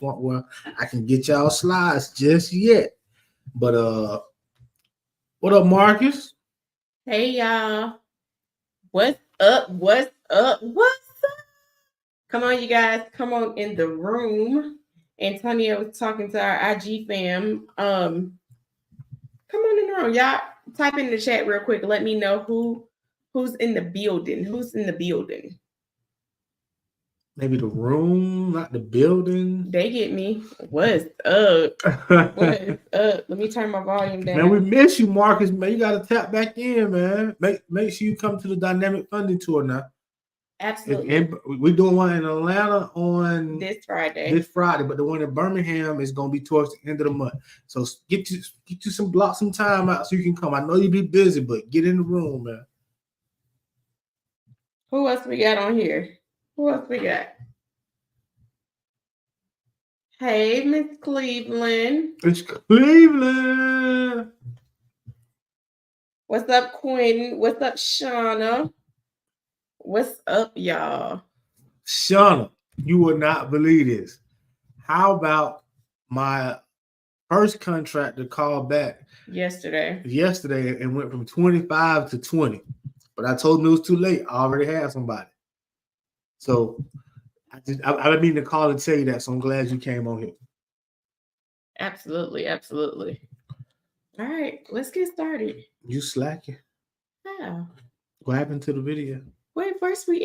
point where I can get y'all slides just yet. But what up, Marcus? Hey y'all. What's up? What's up? What's up? Come on, you guys. Come on in the room. Antonio was talking to our IG fam. Come on in the room. Y'all type in the chat real quick. Let me know who's in the building. Who's in the building? Maybe the room, not the building. They get me. What's up? What's up? Let me turn my volume down. Man, we miss you, Marcus. Man, you gotta tap back in, man. Make sure you come to the Dynamic Funding Tour now. Absolutely. We're doing one in Atlanta on this Friday. But the one in Birmingham is gonna be towards the end of the month. So get you some time out so you can come. I know you be busy, but get in the room, man. Who else we got on here? Who else we got? Hey, Miss Cleveland. It's Cleveland. What's up, Quentin? What's up, Shauna? What's up, y'all? Shauna, you will not believe this. How about my first contractor called back yesterday and went from 25 to 20. But I told him it was too late. I already had somebody. So I didn't mean to call and tell you that. So I'm glad you came on here. Absolutely. Absolutely. All right, let's get started. You slacking. How? What happened to the video? Wait, first we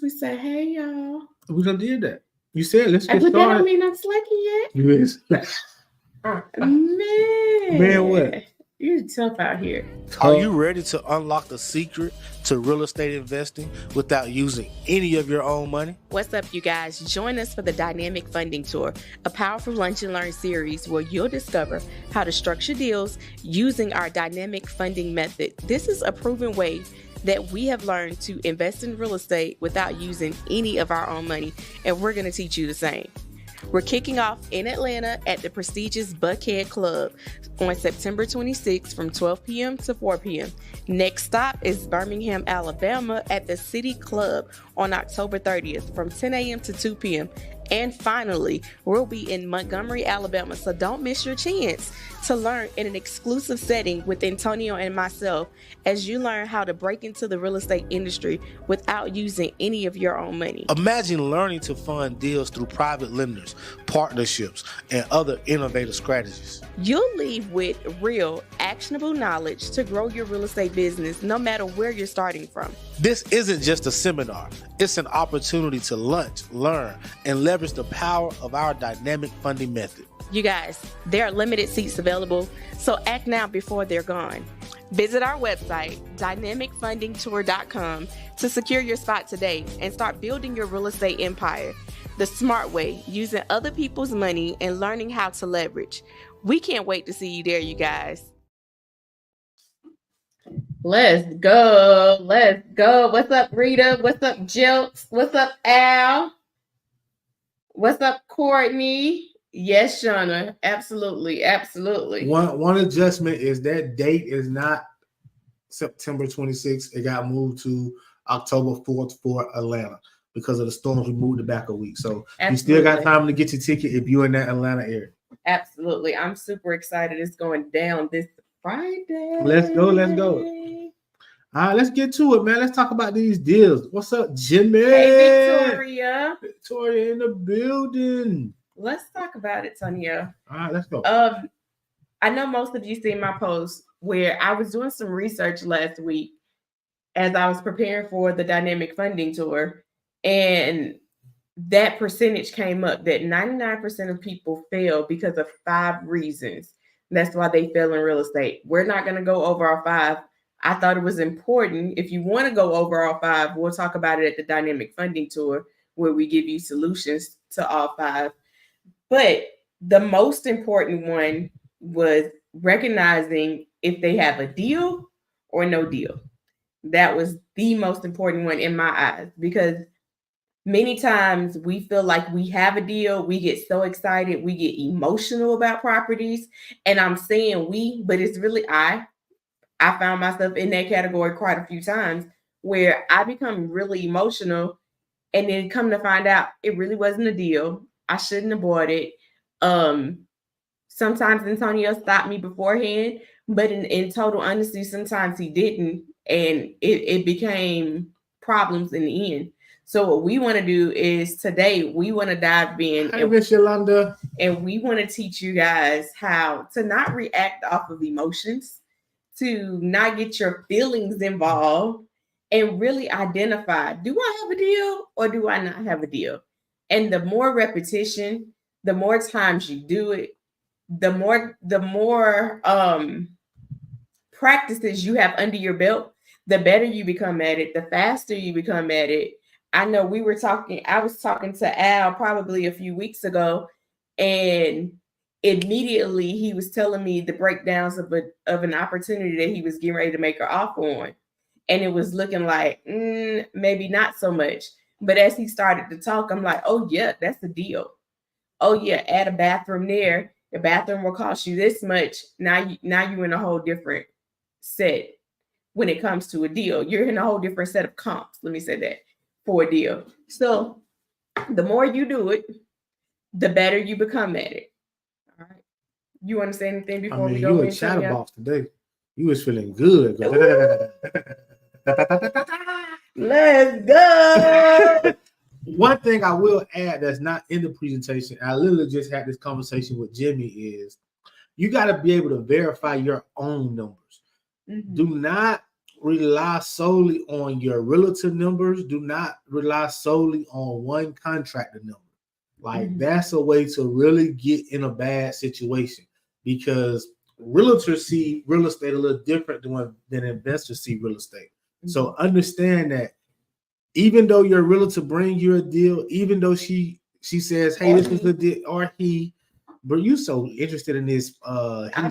say, hey, y'all. We done did that. You said, let's get started. But that don't mean I'm slacking yet. You is slacking. Man, what? You're tough out here. Are you ready to unlock the secret to real estate investing without using any of your own money? What's up, you guys? Join us for the Dynamic Funding Tour, a powerful lunch and learn series where you'll discover how to structure deals using our dynamic funding method. This is a proven way that we have learned to invest in real estate without using any of our own money, and we're going to teach you the same. We're kicking off in Atlanta at the prestigious Buckhead Club on September 26th from 12 p.m. to 4 p.m. Next stop is Birmingham, Alabama at the City Club on October 30th from 10 a.m. to 2 p.m. And finally, we'll be in Montgomery, Alabama, so don't miss your chance to learn in an exclusive setting with Antonio and myself as you learn how to break into the real estate industry without using any of your own money. Imagine learning to fund deals through private lenders, partnerships, and other innovative strategies. You'll leave with real, actionable knowledge to grow your real estate business no matter where you're starting from. This isn't just a seminar. It's an opportunity to lunch, learn, and leverage the power of our dynamic funding method. You guys, there are limited seats available, so act now before they're gone. Visit our website, dynamicfundingtour.com, to secure your spot today and start building your real estate empire the smart way, using other people's money and learning how to leverage. We can't wait to see you there, you guys. Let's go. Let's go. What's up, Rita? What's up, Jilts? What's up, Al? What's up, Courtney? Yes, Shauna. Absolutely. Absolutely. One adjustment is that date is not September 26th. It got moved to October 4th for Atlanta because of the storms. We moved it back a week. So you still got time to get your ticket if you're in that Atlanta area. Absolutely. I'm super excited. It's going down this Friday. Let's go. Let's go. All right, let's get to it, man. Let's talk about these deals. What's up, Jimmy? Hey, Victoria. Victoria in the building. Let's talk about it, Tonya. All right, let's go. I know most of you seen my post where I was doing some research last week as I was preparing for the Dynamic Funding Tour, and that percentage came up that 99% of people fail because of 5 reasons. That's why they fail in real estate. We're not going to go over our 5. I thought it was important. If you want to go over all 5, we'll talk about it at the Dynamic Funding Tour, where we give you solutions to all 5. But the most important one was recognizing if they have a deal or no deal. That was the most important one in my eyes, because many times we feel like we have a deal, we get so excited, we get emotional about properties. And I'm saying we, but it's really I found myself in that category quite a few times where I become really emotional and then come to find out it really wasn't a deal. I shouldn't have bought it. Sometimes Antonio stopped me beforehand, but in total honesty, sometimes he didn't, and it became problems in the end. So what we want to do is today we want to dive in. Hi, Miss Yolanda. And we want to teach you guys how to not react off of emotions, to not get your feelings involved, and really identify, do I have a deal or do I not have a deal? And the more repetition, the more times you do it, the more practices you have under your belt, the better you become at it, the faster you become at it. I know I was talking to Al probably a few weeks ago, and immediately he was telling me the breakdowns of an opportunity that he was getting ready to make an offer on. And it was looking like, maybe not so much. But as he started to talk, I'm like, oh yeah, that's a deal. Oh yeah, add a bathroom there. The bathroom will cost you this much. Now you're in a whole different set when it comes to a deal. You're in a whole different set of comps. Let me say that for a deal. So the more you do it, the better you become at it. All right. You want to say anything before we go? You a chatterbox today. You was feeling good. Let's go. One thing I will add that's not in the presentation, I literally just had this conversation with Jimmy, is you got to be able to verify your own numbers. Mm-hmm. Do not rely solely on your realtor numbers. Do not rely solely on one contractor number. Like that's a way to really get in a bad situation, because realtors see real estate a little different than investors see real estate. Mm-hmm. So understand that even though your realtor brings you a deal, even though she says, hey, this is the deal, or he, but you so interested in this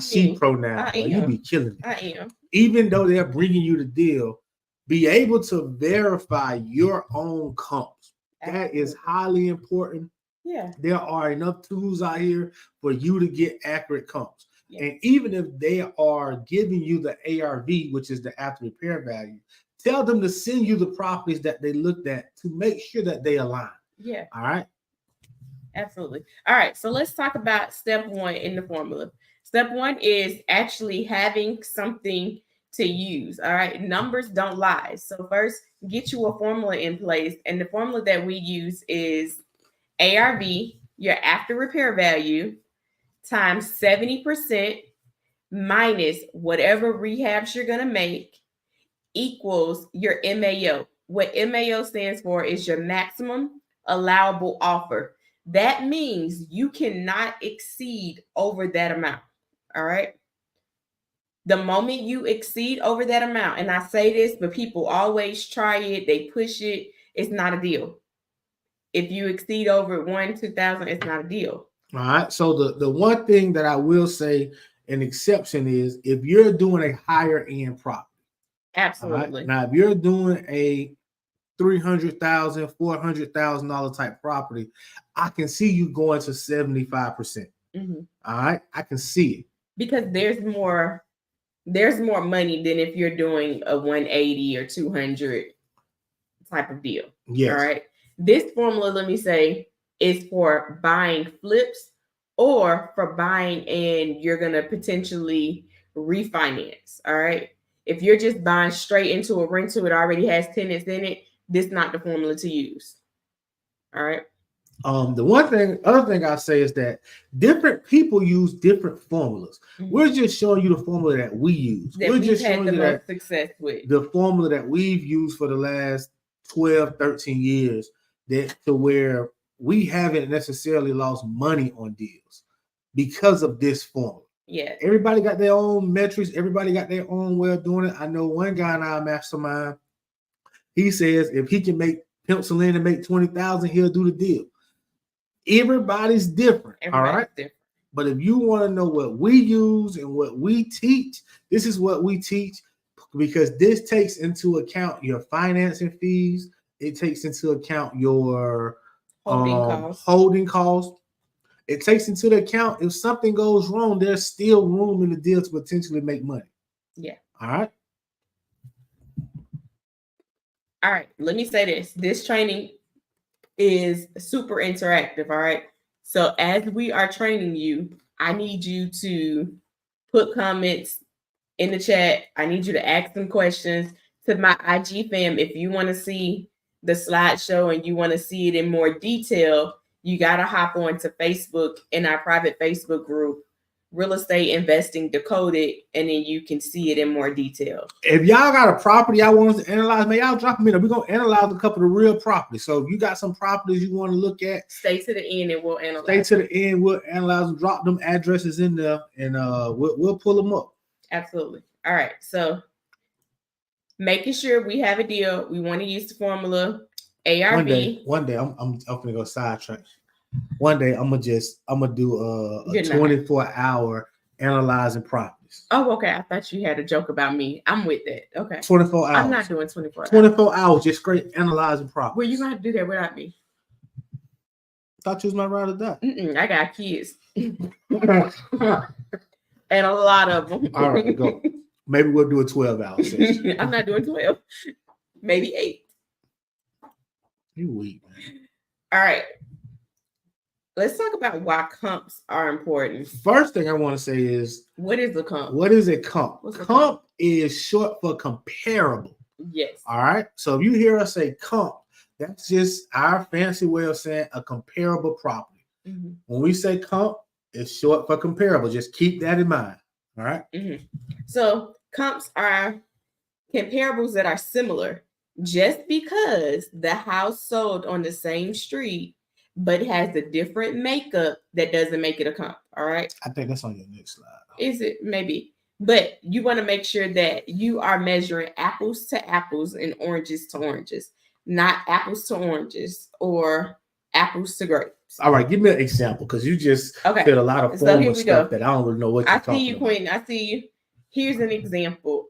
she pronoun, you be killing it. I am. Even though they're bringing you the deal, be able to verify your own comps. That is highly important. Yeah. There are enough tools out here for you to get accurate comps. Yeah. And even if they are giving you the ARV, which is the after repair value, tell them to send you the properties that they looked at to make sure that they align. Yeah. All right. Absolutely. All right. So let's talk about step 1 in the formula. Step 1 is actually having something to use. All right. Numbers don't lie. So first, get you a formula in place. And the formula that we use is ARV, your after repair value, times 70% minus whatever rehabs you're going to make, equals your MAO. What MAO stands for is your maximum allowable offer. That means you cannot exceed over that amount. All right. The moment you exceed over that amount, and I say this, but people always try it, they push it, it's not a deal. If you exceed over 2,000, it's not a deal. All right. So the one thing that I will say an exception is if you're doing a higher end property. Absolutely. Right? Now, if you're doing a $300,000, $400,000 type property, I can see you going to 75%. Mm-hmm. All right, I can see it because there's more money than if you're doing a 180 or 200 type of deal. Yes. All right. This formula, let me say, is for buying flips or for buying and you're gonna potentially refinance. All right. If you're just buying straight into a rental, it already has tenants in it, this is not the formula to use. All right. The other thing I say is that different people use different formulas. Mm-hmm. We're just showing you the formula that we use. We're just showing you that success with the formula that we've used for the last 12, 13 years, that to where we haven't necessarily lost money on deals because of this formula. Yeah. Everybody got their own metrics. Everybody got their own way of doing it. I know one guy in our mastermind, he says if he can pencil in and make 20,000, he'll do the deal. Everybody's different. All right. Different. But if you want to know what we use and what we teach, this is what we teach, because this takes into account your financing fees. It takes into account your holding costs. It takes into account if something goes wrong, there's still room in the deal to potentially make money. Yeah. All right. All right. Let me say this. This training is super interactive. All right. So as we are training you, I need you to put comments in the chat. I need you to ask some questions to my IG fam. If you want to see the slideshow and you want to see it in more detail, you got to hop on to Facebook in our private Facebook group, Real Estate Investing Decoded, and then you can see it in more detail. If y'all got a property y'all want us to analyze, man, y'all drop them in. We're going to analyze a couple of real properties. So if you got some properties you want to look at, stay to the end and we'll analyze. Stay to the end. We'll analyze them, drop them addresses in there, and we'll pull them up. Absolutely. All right. So making sure we have a deal. We want to use the formula ARV. One day I'm gonna go sidetrack. One day I'm gonna do a 24-hour analyzing properties. Oh, okay. I thought you had a joke about me. I'm with that. Okay. 24 hours. I'm not doing 24 hours. 24 hours, just straight analyzing properties. Well, you're gonna have to do that without me. Thought you was my ride or die. I got kids. And a lot of them. All right, go. Maybe we'll do a 12-hour session. I'm not doing 12. Maybe 8. You weak, man. All right. Let's talk about why comps are important. First thing I want to say is, what is a comp? What is a comp? Comp is short for comparable. Yes. All right. So if you hear us say comp, that's just our fancy way of saying a comparable property. Mm-hmm. When we say comp, it's short for comparable. Just keep that in mind. All right. Mm-hmm. So comps are comparables that are similar. Just because the house sold on the same street but has a different makeup, that doesn't make it a comp. All right. I think that's on your next slide. Is it? Maybe. But you want to make sure that you are measuring apples to apples and oranges to oranges, not apples to oranges or apples to grapes. All right. Give me an example, because you just did a lot of formal stuff that I don't really know what you're talking about. I see you, Quentin. I see you. Here's an example.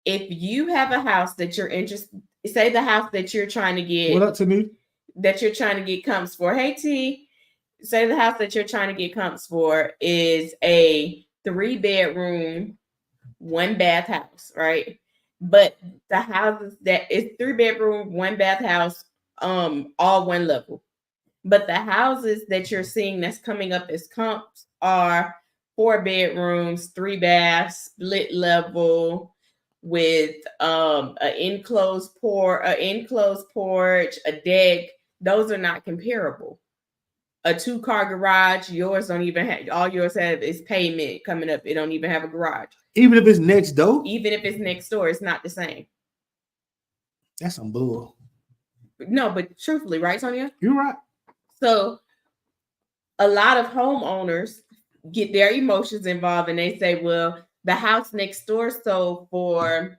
If you have a house that you're interested, say the house that you're trying to get. What up to me? That you're trying to get comps for. Hey, T. Say the house that you're trying to get comps for is a 3-bedroom, 1-bath house, right? But the houses that is 3-bedroom, 1-bath house, all one level. But the houses that you're seeing that's coming up as comps are 4 bedrooms, 3 baths, split level, with an enclosed porch, a deck. Those are not comparable. A 2-car garage, yours don't even have, all yours have is pavement coming up. It don't even have a garage. Even if it's next door? Even if it's next door, it's not the same. That's some bull. No, but truthfully, right, Tonya? You're right. So a lot of homeowners get their emotions involved and they say, well, the house next door sold for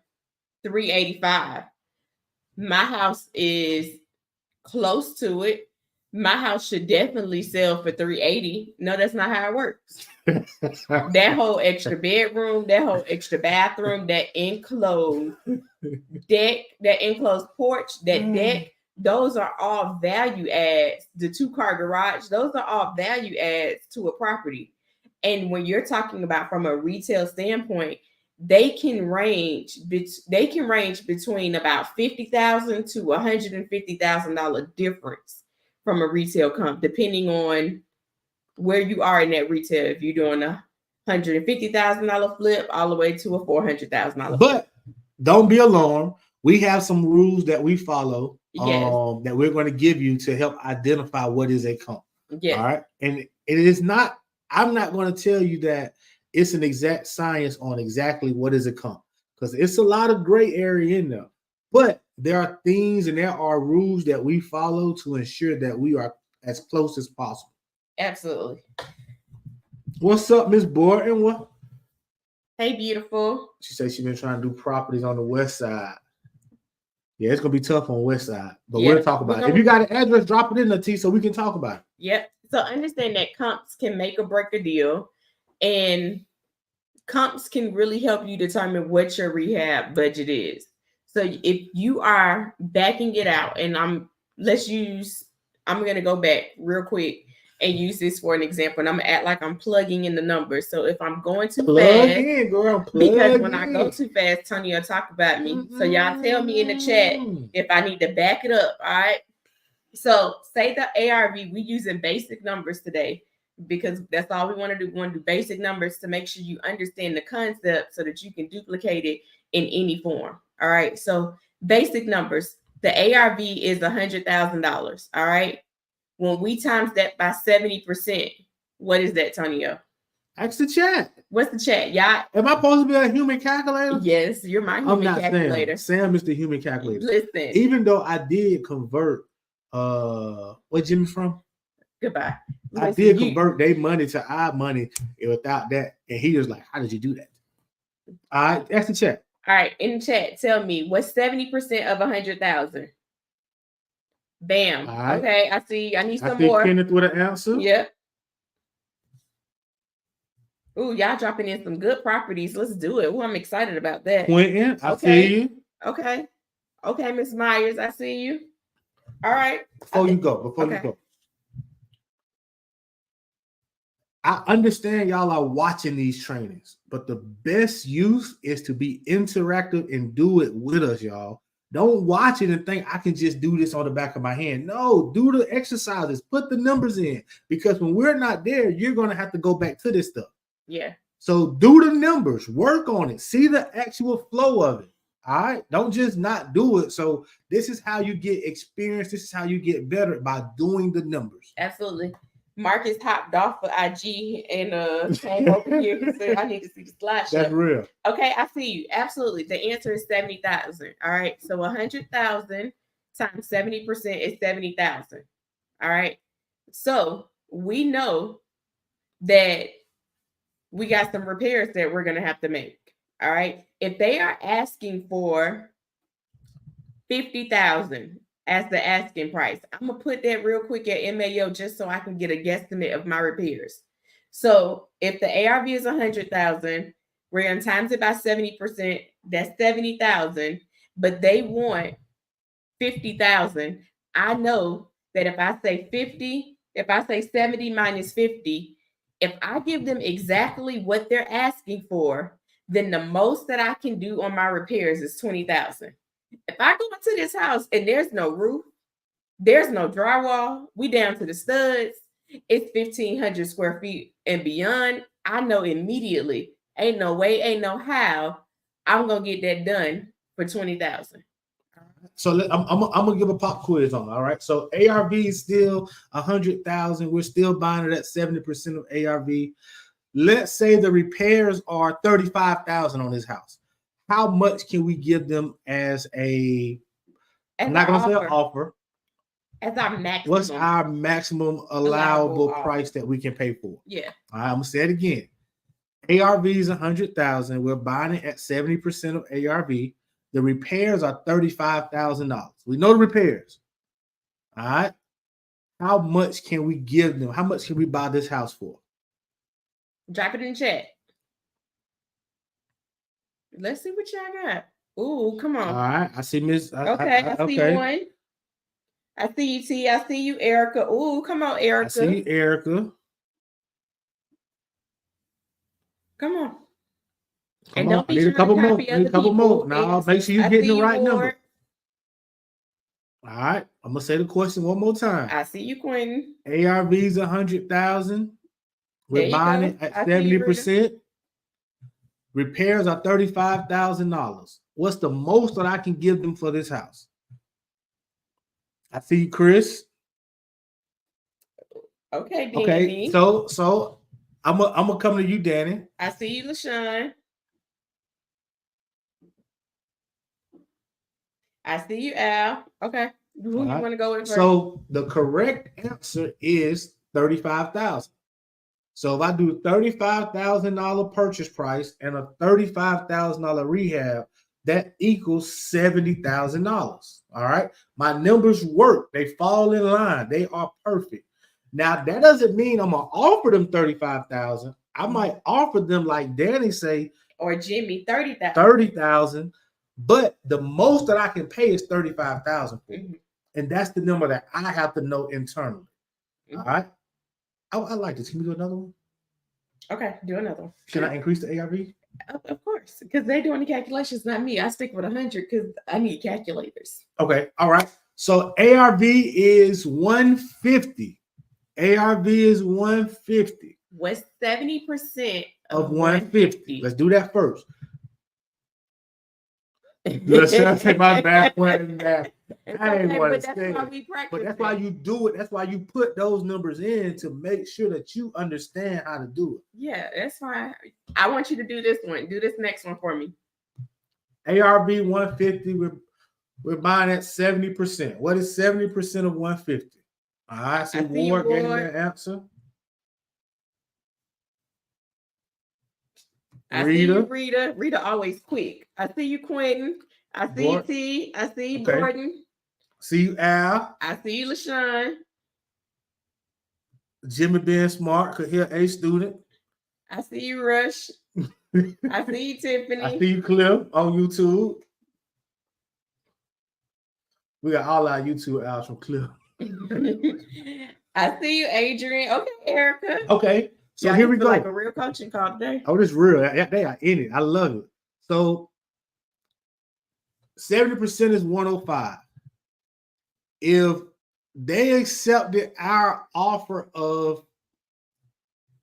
$385. My house is close to it. My house should definitely sell for $380. No, that's not how it works. That whole extra bedroom, that whole extra bathroom, that enclosed deck, that enclosed porch, that deck, those are all value adds. The 2-car garage, those are all value adds to a property. And when you're talking about from a retail standpoint, they can range between about $50,000 to $150,000 difference from a retail comp, depending on where you are in that retail. If you're doing a $150,000 flip all the way to a $400,000 flip. But don't be alarmed. We have some rules that we follow that we're going to give you to help identify what is a comp. Yes. All right. And it is not, I'm not going to tell you that it's an exact science on exactly what is a comp, because it's a lot of gray area in there. But there are things and there are rules that we follow to ensure that we are as close as possible. Absolutely. What's up, Miss Borton? What? Hey, beautiful. She said she's been trying to do properties on the west side. Yeah, it's gonna be tough on west side, but we'll talk about it. If you got an address, drop it in the T so we can talk about it. Yep. So understand that comps can make or break a deal, and comps can really help you determine what your rehab budget is. So if you are backing it out, and I'm going to go back real quick and use this for an example, and I'm going to act like I'm plugging in the numbers. So if I'm going too fast, because when I go too fast, Tony will talk about me. So y'all tell me in the chat if I need to back it up, all right? So say the ARV, we using basic numbers today because that's all we want to do. We want to do basic numbers to make sure you understand the concept so that you can duplicate it in any form. All right. So basic numbers, the ARV is $100,000. All right. When we times that by 70%, what is that, Tonio? Ask the chat. What's the chat? Y'all, am I supposed to be a human calculator? Yes, you're my human calculator. Sam is the human calculator. Listen. Even though I did convert where Jimmy from? Goodbye. I did convert their money to our money without that. And he was like, how did you do that? All right, ask the chat. All right, in the chat, tell me what's 70% of 100,000? Bam. Right. Okay, I see. I need some more. Kenneth with an answer. Yep. Ooh, y'all dropping in some good properties. Let's do it. Ooh, I'm excited about that. Quentin, I see you. Okay. Okay, Miss Myers, I see you. All right. Before you go. I understand y'all are watching these trainings, but the best use is to be interactive and do it with us, y'all. Don't watch it and think I can just do this on the back of my hand. No, do the exercises, put the numbers in, because when we're not there, you're going to have to go back to this stuff. Yeah. So do the numbers, work on it, see the actual flow of it. All right. Don't just not do it. So this is how you get experience. This is how you get better, by doing the numbers. Absolutely. Marcus hopped off for IG and came over here and said, I need to see the slideshow. That's real. Okay, I see you. Absolutely. The answer is 70,000. All right. So 100,000 times 70% is 70,000. All right. So we know that we got some repairs that we're going to have to make. All right. If they are asking for 50,000 as the asking price, I'm going to put that real quick at MAO just so I can get a guesstimate of my repairs. So if the ARV is 100,000, we're going to times it by 70%. That's 70,000, but they want 50,000. I know that if I say 50, if I say 70 minus 50, if I give them exactly what they're asking for, then the most that I can do on my repairs is 20,000. If I go into this house and there's no roof, there's no drywall, we down to the studs, it's 1,500 square feet and beyond, I know immediately, ain't no way, ain't no how, I'm going to get that done for 20,000. So I'm going to give a pop quiz on it, all right? So ARV is still 100,000. We're still buying it at 70% of ARV. Let's say the repairs are 35,000 on this house. How much can we give them as a, I'm not going to say an offer. As our maximum. What's our maximum allowable price that we can pay for? Yeah. All right, I'm going to say it again. ARV is 100,000. We're buying it at 70% of ARV. The repairs are $35,000. We know the repairs. All right. How much can we give them? How much can we buy this house for? Drop it in chat. Let's see what y'all got. Ooh, come on. All right. I see Miss. I see one. I see you, T. I see you, Erica. Ooh, come on, Erica. I see you, Erica. Come on. And don't be a couple more. Need a couple more. Now, make sure you're getting the right number. All right. I'm going to say the question one more time. I see you, Quentin. ARV's 100,000. We're buying it at 70%. Repairs are $35,000. What's the most that I can give them for this house? I see you, Chris. Okay, Danny. Okay, so I'm gonna come to you, Danny. I see you, LaShawn. I see you, Al. Okay, who you want to go with first? So the correct answer is 35,000. So if I do $35,000 purchase price and a $35,000 rehab, that equals $70,000. All right. My numbers work. They fall in line. They are perfect. Now, that doesn't mean I'm going to offer them $35,000. I might offer them, like Danny say, or Jimmy, $30,000. But the most that I can pay is $35,000. Mm-hmm. And that's the number that I have to know internally. Mm-hmm. All right. I like this. Can we do another one? Okay, do another one. Should I increase the ARV? Of course, because they're doing the calculations, not me. I stick with 100 because I need calculators. Okay, all right. So ARV is 150. ARV is 150. What's 70% of 150? Let's do that first. Let's take my back one back. I ain't want to say it. But that's why you do it. That's why you put those numbers in to make sure that you understand how to do it. Yeah, that's fine. I want you to do this one. Do this next one for me. ARV 150. We're buying at 70%. What is 70% of 150? All right, so Ward gave me that answer. I see you, Rita. Rita always quick. I see you, Quentin. I see you, T. I see you, Gordon. See you, Al. I see you, LaShawn. Jimmy being smart could hear a student. I see you, Rush. I see you, Tiffany. I see you, Cliff, on YouTube. We got all our YouTube out from Cliff. I see you, Adrian. Okay, Erica. Okay. So here we go. Like a real coaching call today. Oh, this is real. They are in it. I love it. So 70% is 105. If they accepted our offer of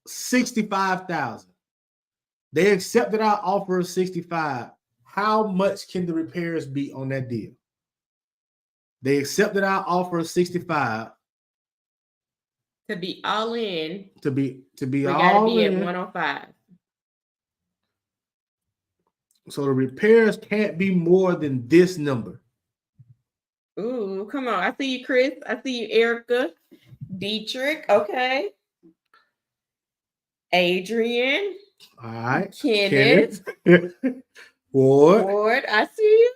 $65,000, they accepted our offer of $65,000, how much can the repairs be on that deal? They accepted our offer of $65,000. To be all in. To be we all gotta be in. At 105. So the repairs can't be more than this number. Ooh, come on. I see you, Chris. I see you, Erica. Dietrich. Okay. Adrian. All right. Kenneth. Ward. I see you.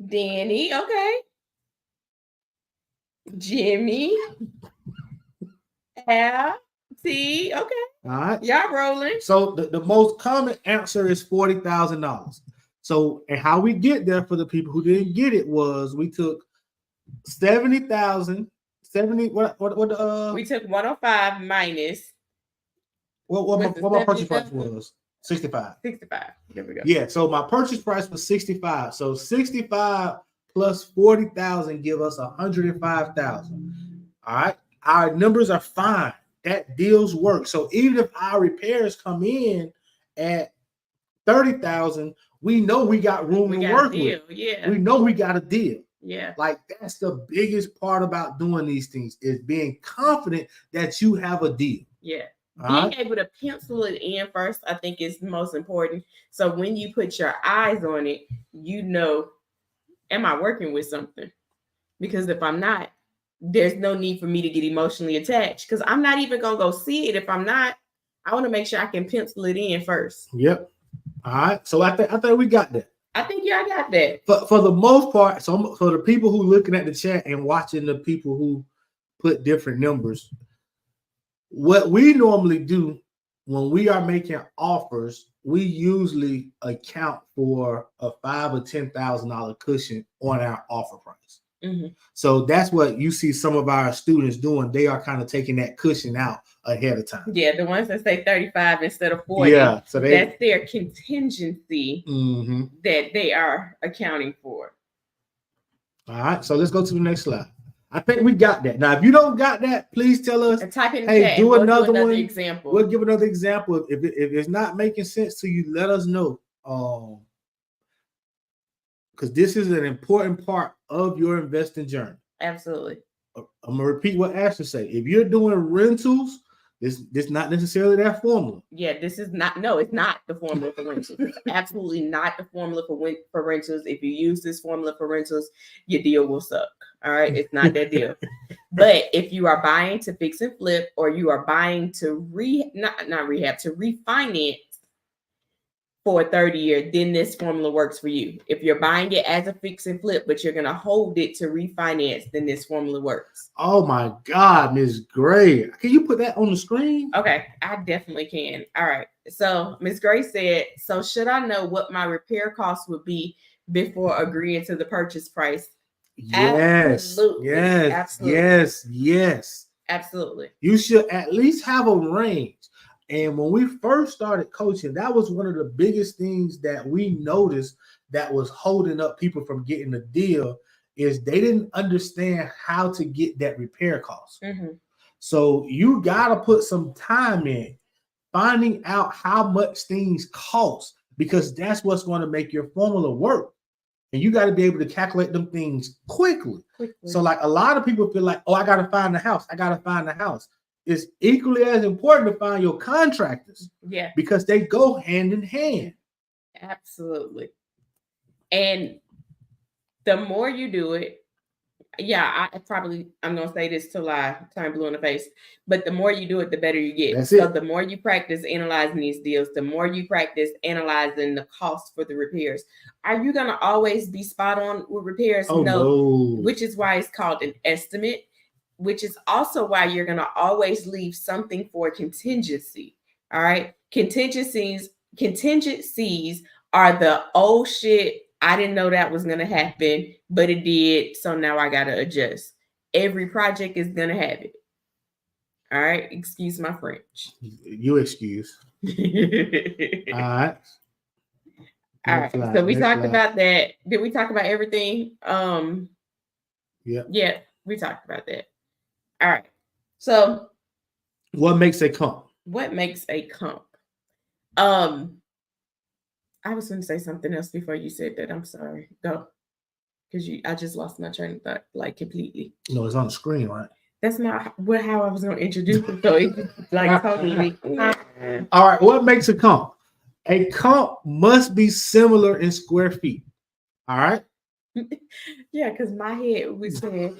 Danny. Okay. Jimmy. Al. T. Okay. All right. Y'all rolling. So the most common answer is $40,000. So, and how we get there for the people who didn't get it was we took 70,000. 70. What? We took 105 minus. What my purchase price was? 65. 65. There we go. Yeah. So my purchase price was 65. So 65 plus 40,000 give us 105,000. All right. Our numbers are fine. That deals work. So even if our repairs come in at 30,000, we know we got room to work with. Yeah. We know we got a deal. Yeah. Like that's the biggest part about doing these things is being confident that you have a deal. Yeah. Being able to pencil it in first, I think, is most important. So when you put your eyes on it, you know, am I working with something? Because if I'm not, there's no need for me to get emotionally attached because I'm not even going to go see it. If I'm not, I want to make sure I can pencil it in first. Yep. All right. So I think we got that. I think y'all got that. For the most part, so for the people who looking at the chat and watching the people who put different numbers, what we normally do when we are making offers, we usually account for a $5,000 or $10,000 cushion on our offer price. Mm-hmm. So that's what you see some of our students doing. They are kind of taking that cushion out ahead of time. Yeah, the ones that say 35 instead of 40. Yeah, so that's their contingency mm-hmm. that they are accounting for. All right, so let's go to the next slide. I think we got that. Now, if you don't got that, please tell us. And type in hey, chat. do another one. Example. We'll give another example. If it's not making sense to you, let us know. Because this is an important part of your investing journey. Absolutely. I'm gonna repeat what Ashley said. If you're doing rentals, this not necessarily that formula. Yeah, this is not. No, it's not the formula for rentals. It's absolutely not the formula for rentals. If you use this formula for rentals, your deal will suck. All right, it's not that deal. But if you are buying to fix and flip, or you are buying to refinance for a 30-year, then this formula works for you. If you're buying it as a fix and flip, but you're going to hold it to refinance, then this formula works. Oh my God, Ms. Gray. Can you put that on the screen? Okay, I definitely can. All right. So Ms. Gray said, so should I know what my repair costs would be before agreeing to the purchase price? Yes. Absolutely. Yes. Absolutely. Yes. Absolutely. You should at least have a range. And when we first started coaching, that was one of the biggest things that we noticed that was holding up people from getting a deal. is they didn't understand how to get that repair cost. Mm-hmm. So you got to put some time in finding out how much things cost, because that's what's going to make your formula work. And you got to be able to calculate them things quickly. So like a lot of people feel like, oh, I got to find the house. I got to find the house. It's equally as important to find your contractors. Yeah. Because they go hand in hand. Absolutely. And the more you do it, I'm going to say this till I turn blue in the face, but the more you do it, the better you get. That's so it. The more you practice analyzing these deals, the more you practice analyzing the cost for the repairs. Are you going to always be spot on with repairs? Oh, no. Which is why it's called an estimate, which is also why you're going to always leave something for contingency. All right. Contingencies are the oh shit, I didn't know that was going to happen, but it did. So now I got to adjust. Every project is going to have it. All right. Excuse my French. You excuse. All right. All right. So we talked about that. Did we talk about everything? Yeah, we talked about that. All right. So what makes a comp? What makes a comp? I was going to say something else before you said that. I'm sorry. Go. Because I just lost my train of thought, like, completely. No, it's on the screen, right? That's not how I was going to introduce it. So it's like totally. All right. What makes a comp? A comp must be similar in square feet. All right. Yeah, because my head was saying,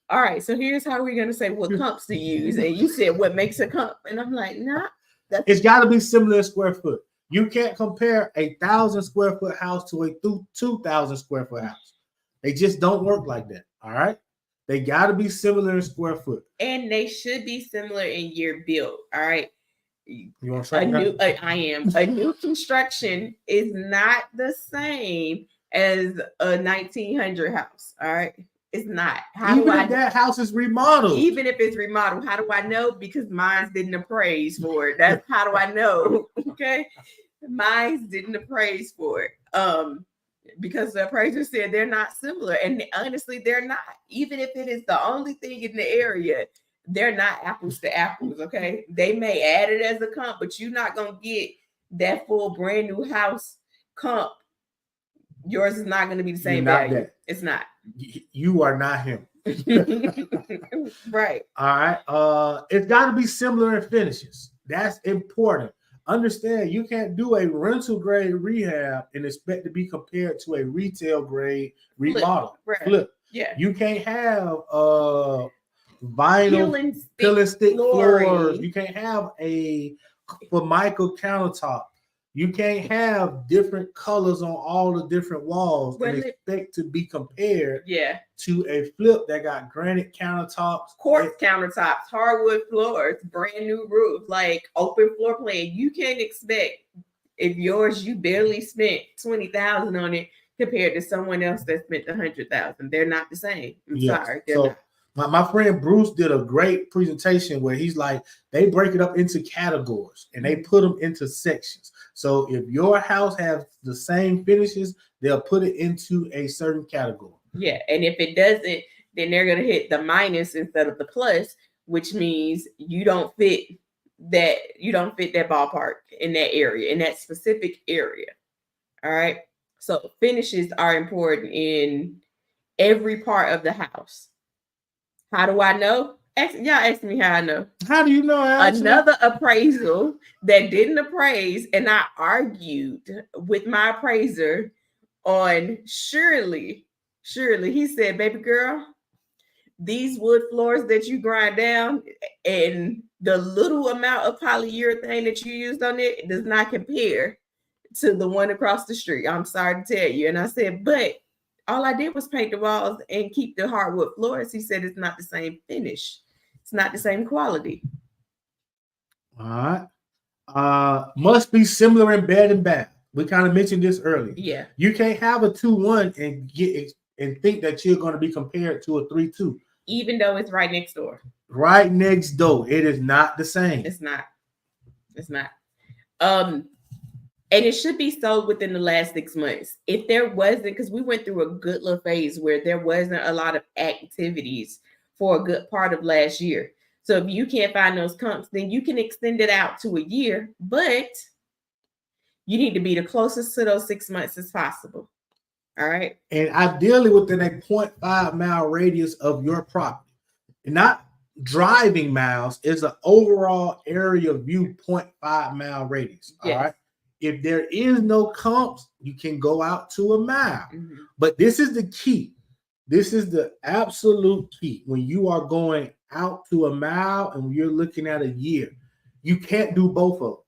all right, so here's how we're going to say what comps to use. And you said what makes a comp. And I'm like, nah. It's got to be similar in square foot. You can't compare 1,000 square foot house to a 2,000 square foot house. They just don't work like that. All right. They got to be similar in square foot. And they should be similar in year built. All right. You want to try? I am. A new construction is not the same as a 1900 house. All right. It's not. Even if that house is remodeled. Even if it's remodeled, how do I know? Because mine didn't appraise for it. That's how do I know? Okay. Mine didn't appraise for it. Because the appraiser said they're not similar. And honestly, they're not. Even if it is the only thing in the area, they're not apples to apples. Okay. They may add it as a comp, but you're not going to get that full brand new house comp. Yours is not going to be the same value. That. It's not. You are not him. Right. All right. It's got to be similar in finishes. That's important. Understand, you can't do a rental grade rehab and expect to be compared to a retail grade remodel. Flip. Yeah. You can't have vinyl peel and stick floors. You can't have a Formica countertop. You can't have different colors on all the different walls and expect to be compared to a flip that got granite countertops, quartz countertops, hardwood floors, brand new roof, like open floor plan. You can't expect if yours you barely spent $20,000 on it compared to someone else that spent $100,000. They're not the same. I'm sorry. They're not. My friend Bruce did a great presentation where he's like, they break it up into categories and they put them into sections. So if your house has the same finishes, they'll put it into a certain category. Yeah. And if it doesn't, then they're going to hit the minus instead of the plus, which means you don't fit that ballpark in that area, in that specific area. All right. So finishes are important in every part of the house. How do I know? Y'all ask me how I know. How do you know? Another appraisal that didn't appraise, and I argued with my appraiser on Shirley. He said, baby girl, these wood floors that you grind down and the little amount of polyurethane that you used on it does not compare to the one across the street. I'm sorry to tell you. And I said, but all I did was paint the walls and keep the hardwood floors. He said it's not the same finish. It's not the same quality. All right. Must be similar in bed and bath. We kind of mentioned this earlier. Yeah. You can't have a 2-1 and think that you're going to be compared to a 3-2. Even though it's right next door. Right next door. It is not the same. It's not. And it should be sold within the last 6 months. If there wasn't, because we went through a good little phase where there wasn't a lot of activities for a good part of last year. So if you can't find those comps, then you can extend it out to a year, but you need to be the closest to those 6 months as possible. All right. And ideally within a 0.5 mile radius of your property. And not driving miles, is an overall area view 0.5 mile radius. Yes. All right. If there is no comps, you can go out to a mile. Mm-hmm. But this is the key. This is the absolute key. When you are going out to a mile and you're looking at a year, you can't do both of them.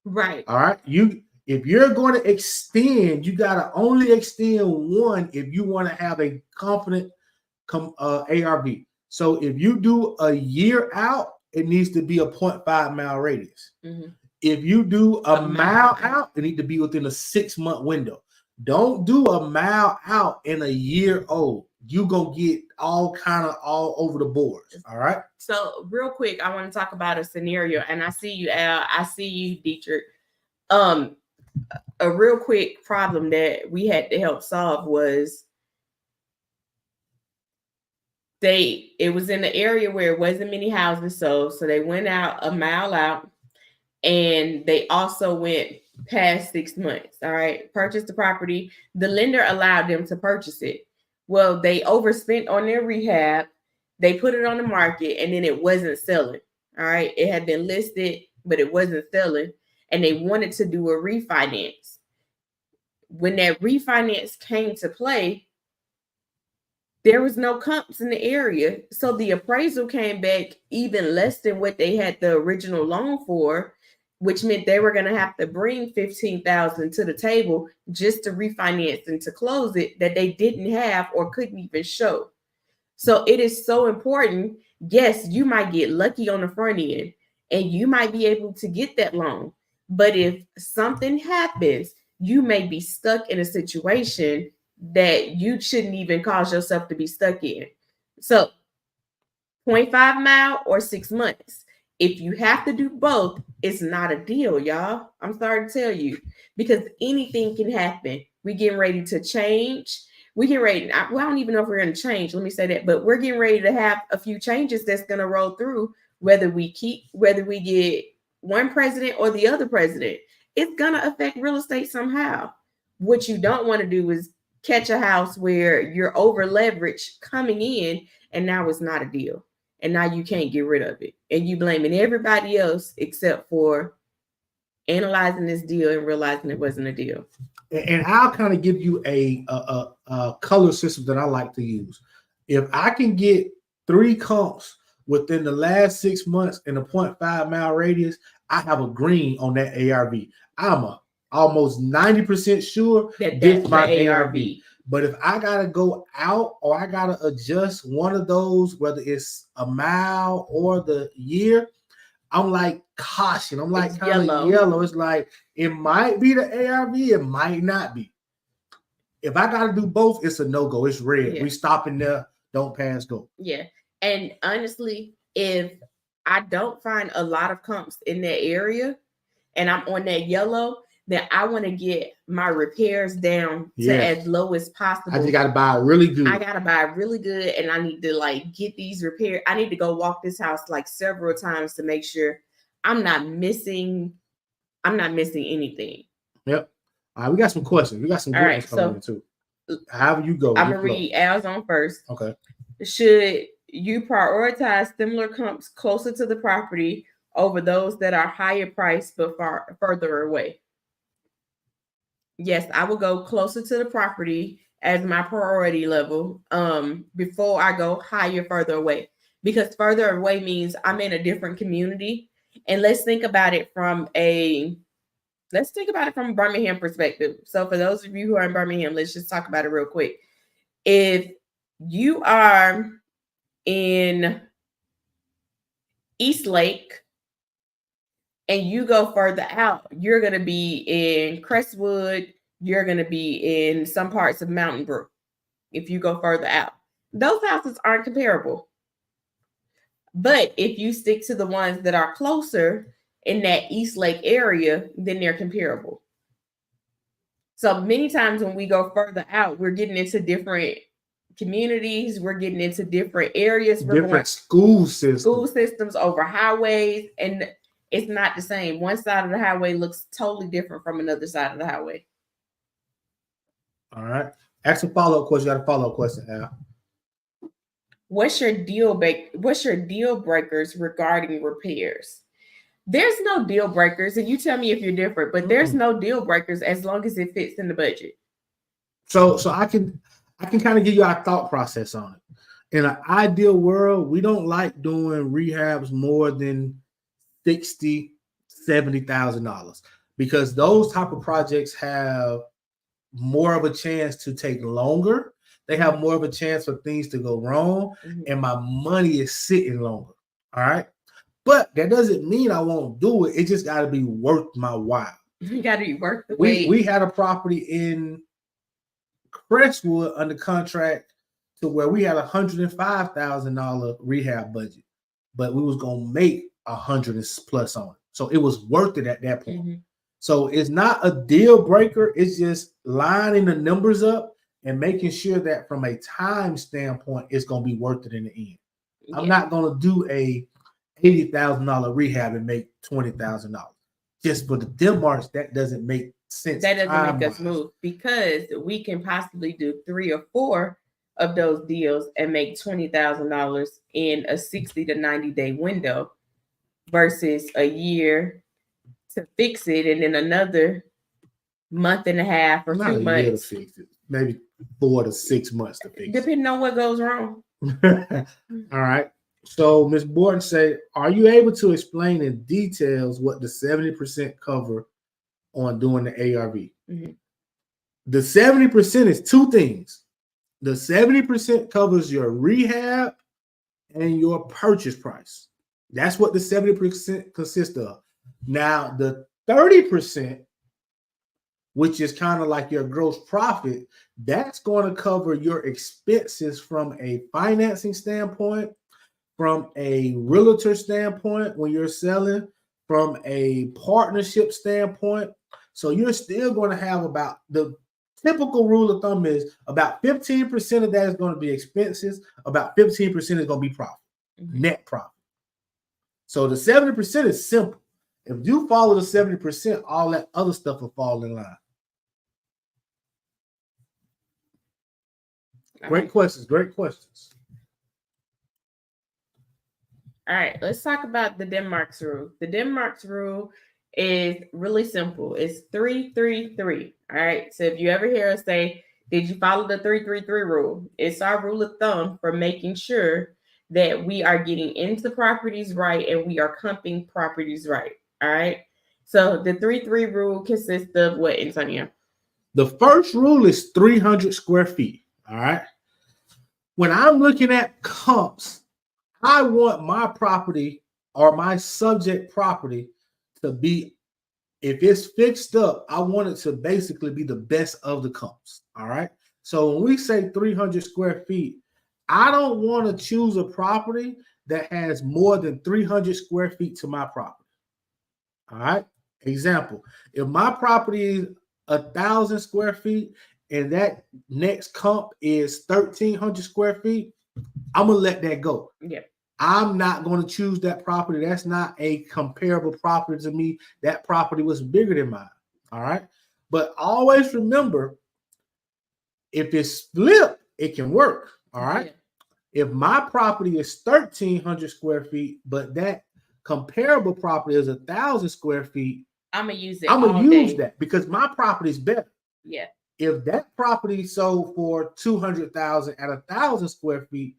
Right. All right. If you're going to extend, you got to only extend one if you want to have a confident ARV. So if you do a year out, it needs to be a 0.5 mile radius. Mm-hmm. If you do a mile out, it needs to be within a 6 month window. Don't do a mile out in a year old. You gonna get all over the board. All right. So real quick, I want to talk about a scenario, and I see you, Al. I see you, Dietrich. A real quick problem that we had to help solve was it was in the area where it wasn't many houses sold, so they went out a mile out. And they also went past 6 months. All right. Purchased the property. The lender allowed them to purchase it. Well, they overspent on their rehab. They put it on the market and then it wasn't selling. All right. It had been listed, but it wasn't selling. And they wanted to do a refinance. When that refinance came to play, there was no comps in the area. So the appraisal came back even less than what they had the original loan for, which meant they were going to have to bring $15,000 to the table just to refinance and to close it that they didn't have or couldn't even show. So it is so important. Yes, you might get lucky on the front end and you might be able to get that loan. But if something happens, you may be stuck in a situation that you shouldn't even cause yourself to be stuck in. So 0.5 mile or 6 months. If you have to do both, it's not a deal, y'all. I'm sorry to tell you, because anything can happen. We're getting ready to change. We get ready. I don't even know if we're going to change. Let me say that, but we're getting ready to have a few changes that's going to roll through, whether we get one president or the other president. It's going to affect real estate somehow. What you don't want to do is catch a house where you're over leveraged coming in and now it's not a deal. And now you can't get rid of it. And you blaming everybody else except for analyzing this deal and realizing it wasn't a deal. And I'll kind of give you a color system that I like to use. If I can get 3 comps within the last 6 months in a 0.5 mile radius, I have a green on that ARV. I'm almost 90% sure that's my ARV. But if I got to go out or I got to adjust one of those, whether it's a mile or the year, I'm like caution. I'm like kind of yellow. It's like it might be the ARV. It might not be. If I got to do both, it's a no-go. It's red. Yeah. We stopping there. Don't pass go. Yeah. And honestly, if I don't find a lot of comps in that area and I'm on that yellow, then I want to get my repairs down to as low as possible. I just got to buy it really good. I got to buy it really good. And I need to get these repaired. I need to go walk this house several times to make sure I'm not missing anything. Yep. All right. We got some questions. We got some good ones coming in too. However you go. I'm going to read Al's on first. Okay. Should you prioritize similar comps closer to the property over those that are higher priced but further away? Yes, I will go closer to the property as my priority level before I go higher further away, because further away means I'm in a different community. And let's think about it from a Birmingham perspective. So for those of you who are in Birmingham, let's just talk about it real quick. If you are in East Lake and you go further out, you're going to be in Crestwood. You're going to be in some parts of Mountain Brook. If you go further out, those houses aren't comparable. But if you stick to the ones that are closer in that East Lake area, then they're comparable. So many times when we go further out, we're getting into different communities, we're getting into different areas, different school systems over highways, and it's not the same. One side of the highway looks totally different from another side of the highway. All right. Ask a follow-up question. You got a follow-up question, Al. What's your deal breakers regarding repairs? There's no deal breakers, and you tell me if you're different, but there's no deal breakers as long as it fits in the budget. So I can kind of give you our thought process on it. In an ideal world, we don't like doing rehabs more than $60,000, $70,000 because those type of projects have more of a chance to take longer. They have more of a chance for things to go wrong, and my money is sitting longer. All right. But that doesn't mean I won't do it. It just got to be worth my while. You got to be worth the wait. We had a property in Crestwood under contract to where we had $105,000 rehab budget, but we was going to make 100 plus on it. So it was worth it at that point. So it's not a deal breaker. It's just lining the numbers up and making sure that from a time standpoint, it's going to be worth it in the end. I'm not going to do a $80,000 rehab and make $20,000 just for the Denmarks. That doesn't make sense. That doesn't make us move because we can possibly do 3 or 4 of those deals and make $20,000 in a 60 to 90 day window versus a year to fix it and then another month and a half or 2 months to fix it. Maybe 4 to 6 months to fix it, depending on what goes wrong. All right. So Ms. Borden say, are you able to explain in details what the 70% cover on doing the ARV? The 70% is 2 things. The 70% covers your rehab and your purchase price. That's what the 70% consists of. Now, the 30%, which is kind of like your gross profit, that's going to cover your expenses from a financing standpoint, from a realtor standpoint when you're selling, from a partnership standpoint. So you're still going to have about, the typical rule of thumb is about 15% of that is going to be expenses, about 15% is going to be profit, net profit. So the 70% is simple. If you follow the 70%, all that other stuff will fall in line. Great questions. Great questions. All right, let's talk about the Denmark's rule. The Denmark's rule is really simple. It's 3-3-3. All right. So if you ever hear us say, did you follow the 3-3-3 rule? It's our rule of thumb for making sure that we are getting into properties right and we are comping properties right. All right. So the 3-3 rule consists of what, Antonio? The first rule is 300 square feet. All right. When I'm looking at comps, I want my property or my subject property to be, if it's fixed up, I want it to basically be the best of the comps. All right. So when we say 300 square feet, I don't want to choose a property that has more than 300 square feet to my property. All right. Example, if my property is 1,000 square feet and that next comp is 1,300 square feet, I'm going to let that go. Yeah. I'm not going to choose that property. That's not a comparable property to me. That property was bigger than mine. All right. But always remember, if it's flipped, it can work. All right. Yeah. If my property is 1,300 square feet, but that comparable property is 1,000 square feet, I'm going to use it. I'm going to use that because my property is better. Yeah. If that property sold for $200,000 at 1,000 square feet,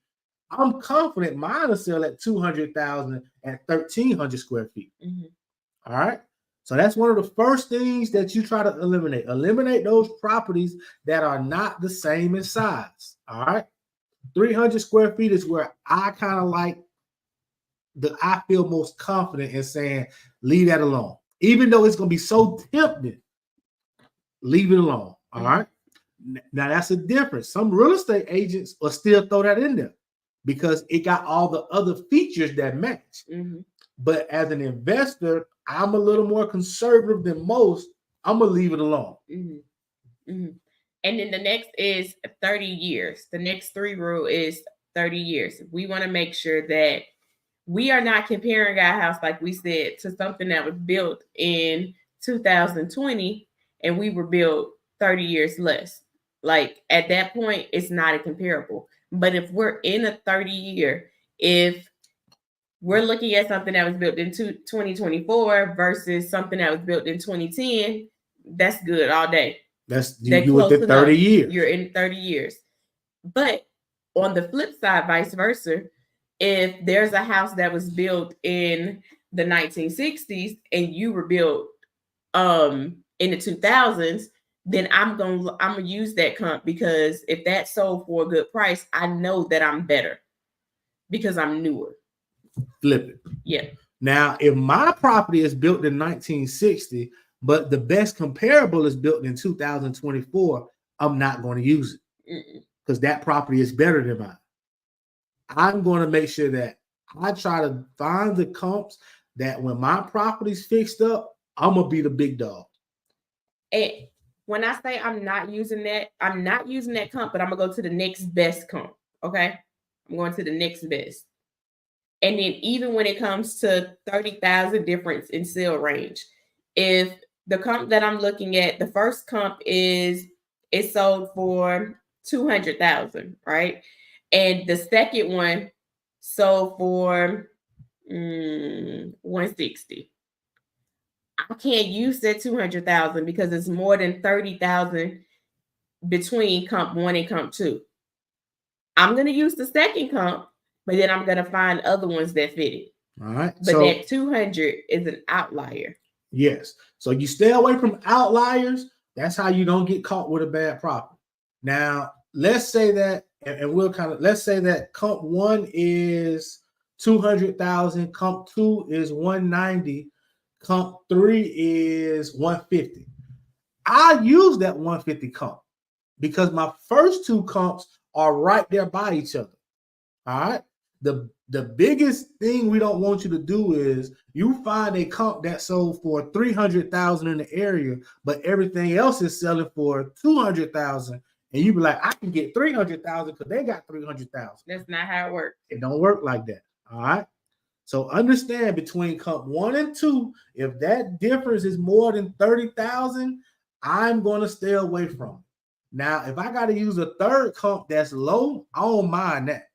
I'm confident mine will sell at $200,000 at 1,300 square feet. All right. So that's one of the first things that you try to eliminate. Eliminate those properties that are not the same in size. All right. 300 square feet is where I kind of like I feel most confident in saying, leave that alone. Even though it's going to be so tempting, leave it alone. All right. Now that's a difference. Some real estate agents will still throw that in there because it got all the other features that match. But as an investor, I'm a little more conservative than most. I'm going to leave it alone. Mm-hmm. And then the next is 30 years. The next 3 rule is 30 years. We want to make sure that we are not comparing our house, like we said, to something that was built in 2020 and we were built 30 years less. Like at that point, it's not a comparable. But if we're in a 30-year, if we're looking at something that was built in 2024 versus something that was built in 2010, that's good all day. That's you within 30 years. You're in 30 years. But on the flip side, vice versa, if there's a house that was built in the 1960s and you were built in the 2000s, then I'm gonna use that comp, because if that sold for a good price, I know that I'm better because I'm newer. Flip it. Yeah. Now, if my property is built in 1960, but the best comparable is built in 2024, I'm not going to use it because that property is better than mine. I'm going to make sure that I try to find the comps that when my property's fixed up, I'm going to be the big dog. And when I say I'm not using that comp, but I'm going to go to the next best comp. Okay. I'm going to the next best. And then even when it comes to 30,000 difference in sale range, if the comp that I'm looking at, the first comp is it sold for 200,000, right? And the second one sold for 160. I can't use that 200,000 because it's more than 30,000 between comp 1 and comp 2. I'm going to use the second comp, but then I'm going to find other ones that fit it. All right. But that 200 is an outlier. Yes. So you stay away from outliers. That's how you don't get caught with a bad property. Now, let's say that, and let's say that comp 1 is 200,000, comp 2 is 190, comp 3 is 150. I use that 150 comp because my first 2 comps are right there by each other. All right. The biggest thing we don't want you to do is you find a comp that sold for 300,000 in the area, but everything else is selling for 200,000, and you be like, I can get 300,000 because they got 300,000. That's not how it works. It don't work like that. All right. So understand between comp 1 and 2, if that difference is more than 30,000, I'm going to stay away from it. Now, if I got to use a third comp that's low, I don't mind that.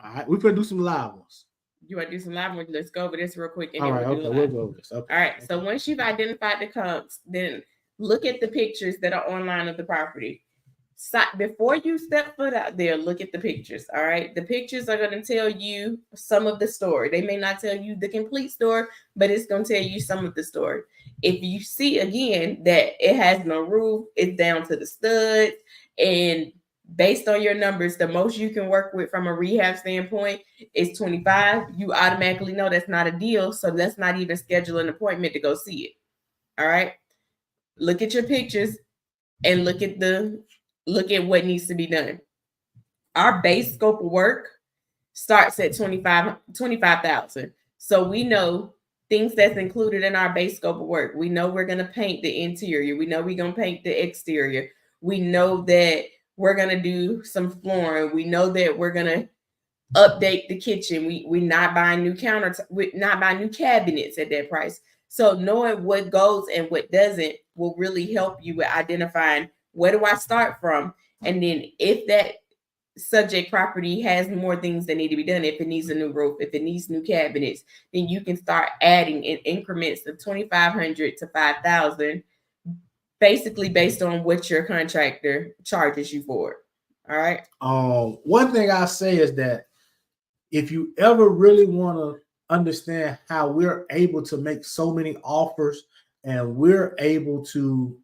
All right, we're going to do some live ones. You want to do some live ones? Let's go over this real quick. All right, okay, we'll go over this. Okay. All right, so once you've identified the comps, then look at the pictures that are online of the property. So before you step foot out there, look at the pictures, all right? The pictures are going to tell you some of the story. They may not tell you the complete story, but it's going to tell you some of the story. If you see, again, that it has no roof, it's down to the studs, and based on your numbers, the most you can work with from a rehab standpoint is 25. You automatically know that's not a deal, so let's not even schedule an appointment to go see it, all right? Look at your pictures and look at what needs to be done. Our base scope of work starts at 25,000. So we know things that's included in our base scope of work. We know we're going to paint the interior. We know we're going to paint the exterior. We know that we're going to do some flooring. We know that we're going to update the kitchen. We're not buying new counters. We're not buying new cabinets at that price. So knowing what goes and what doesn't will really help you with identifying where do I start from? And then if that subject property has more things that need to be done, if it needs a new roof, if it needs new cabinets, then you can start adding in increments of 2,500 to 5,000, basically based on what your contractor charges you for it. All right. One thing I say is that if you ever really want to understand how we're able to make so many offers and we're able to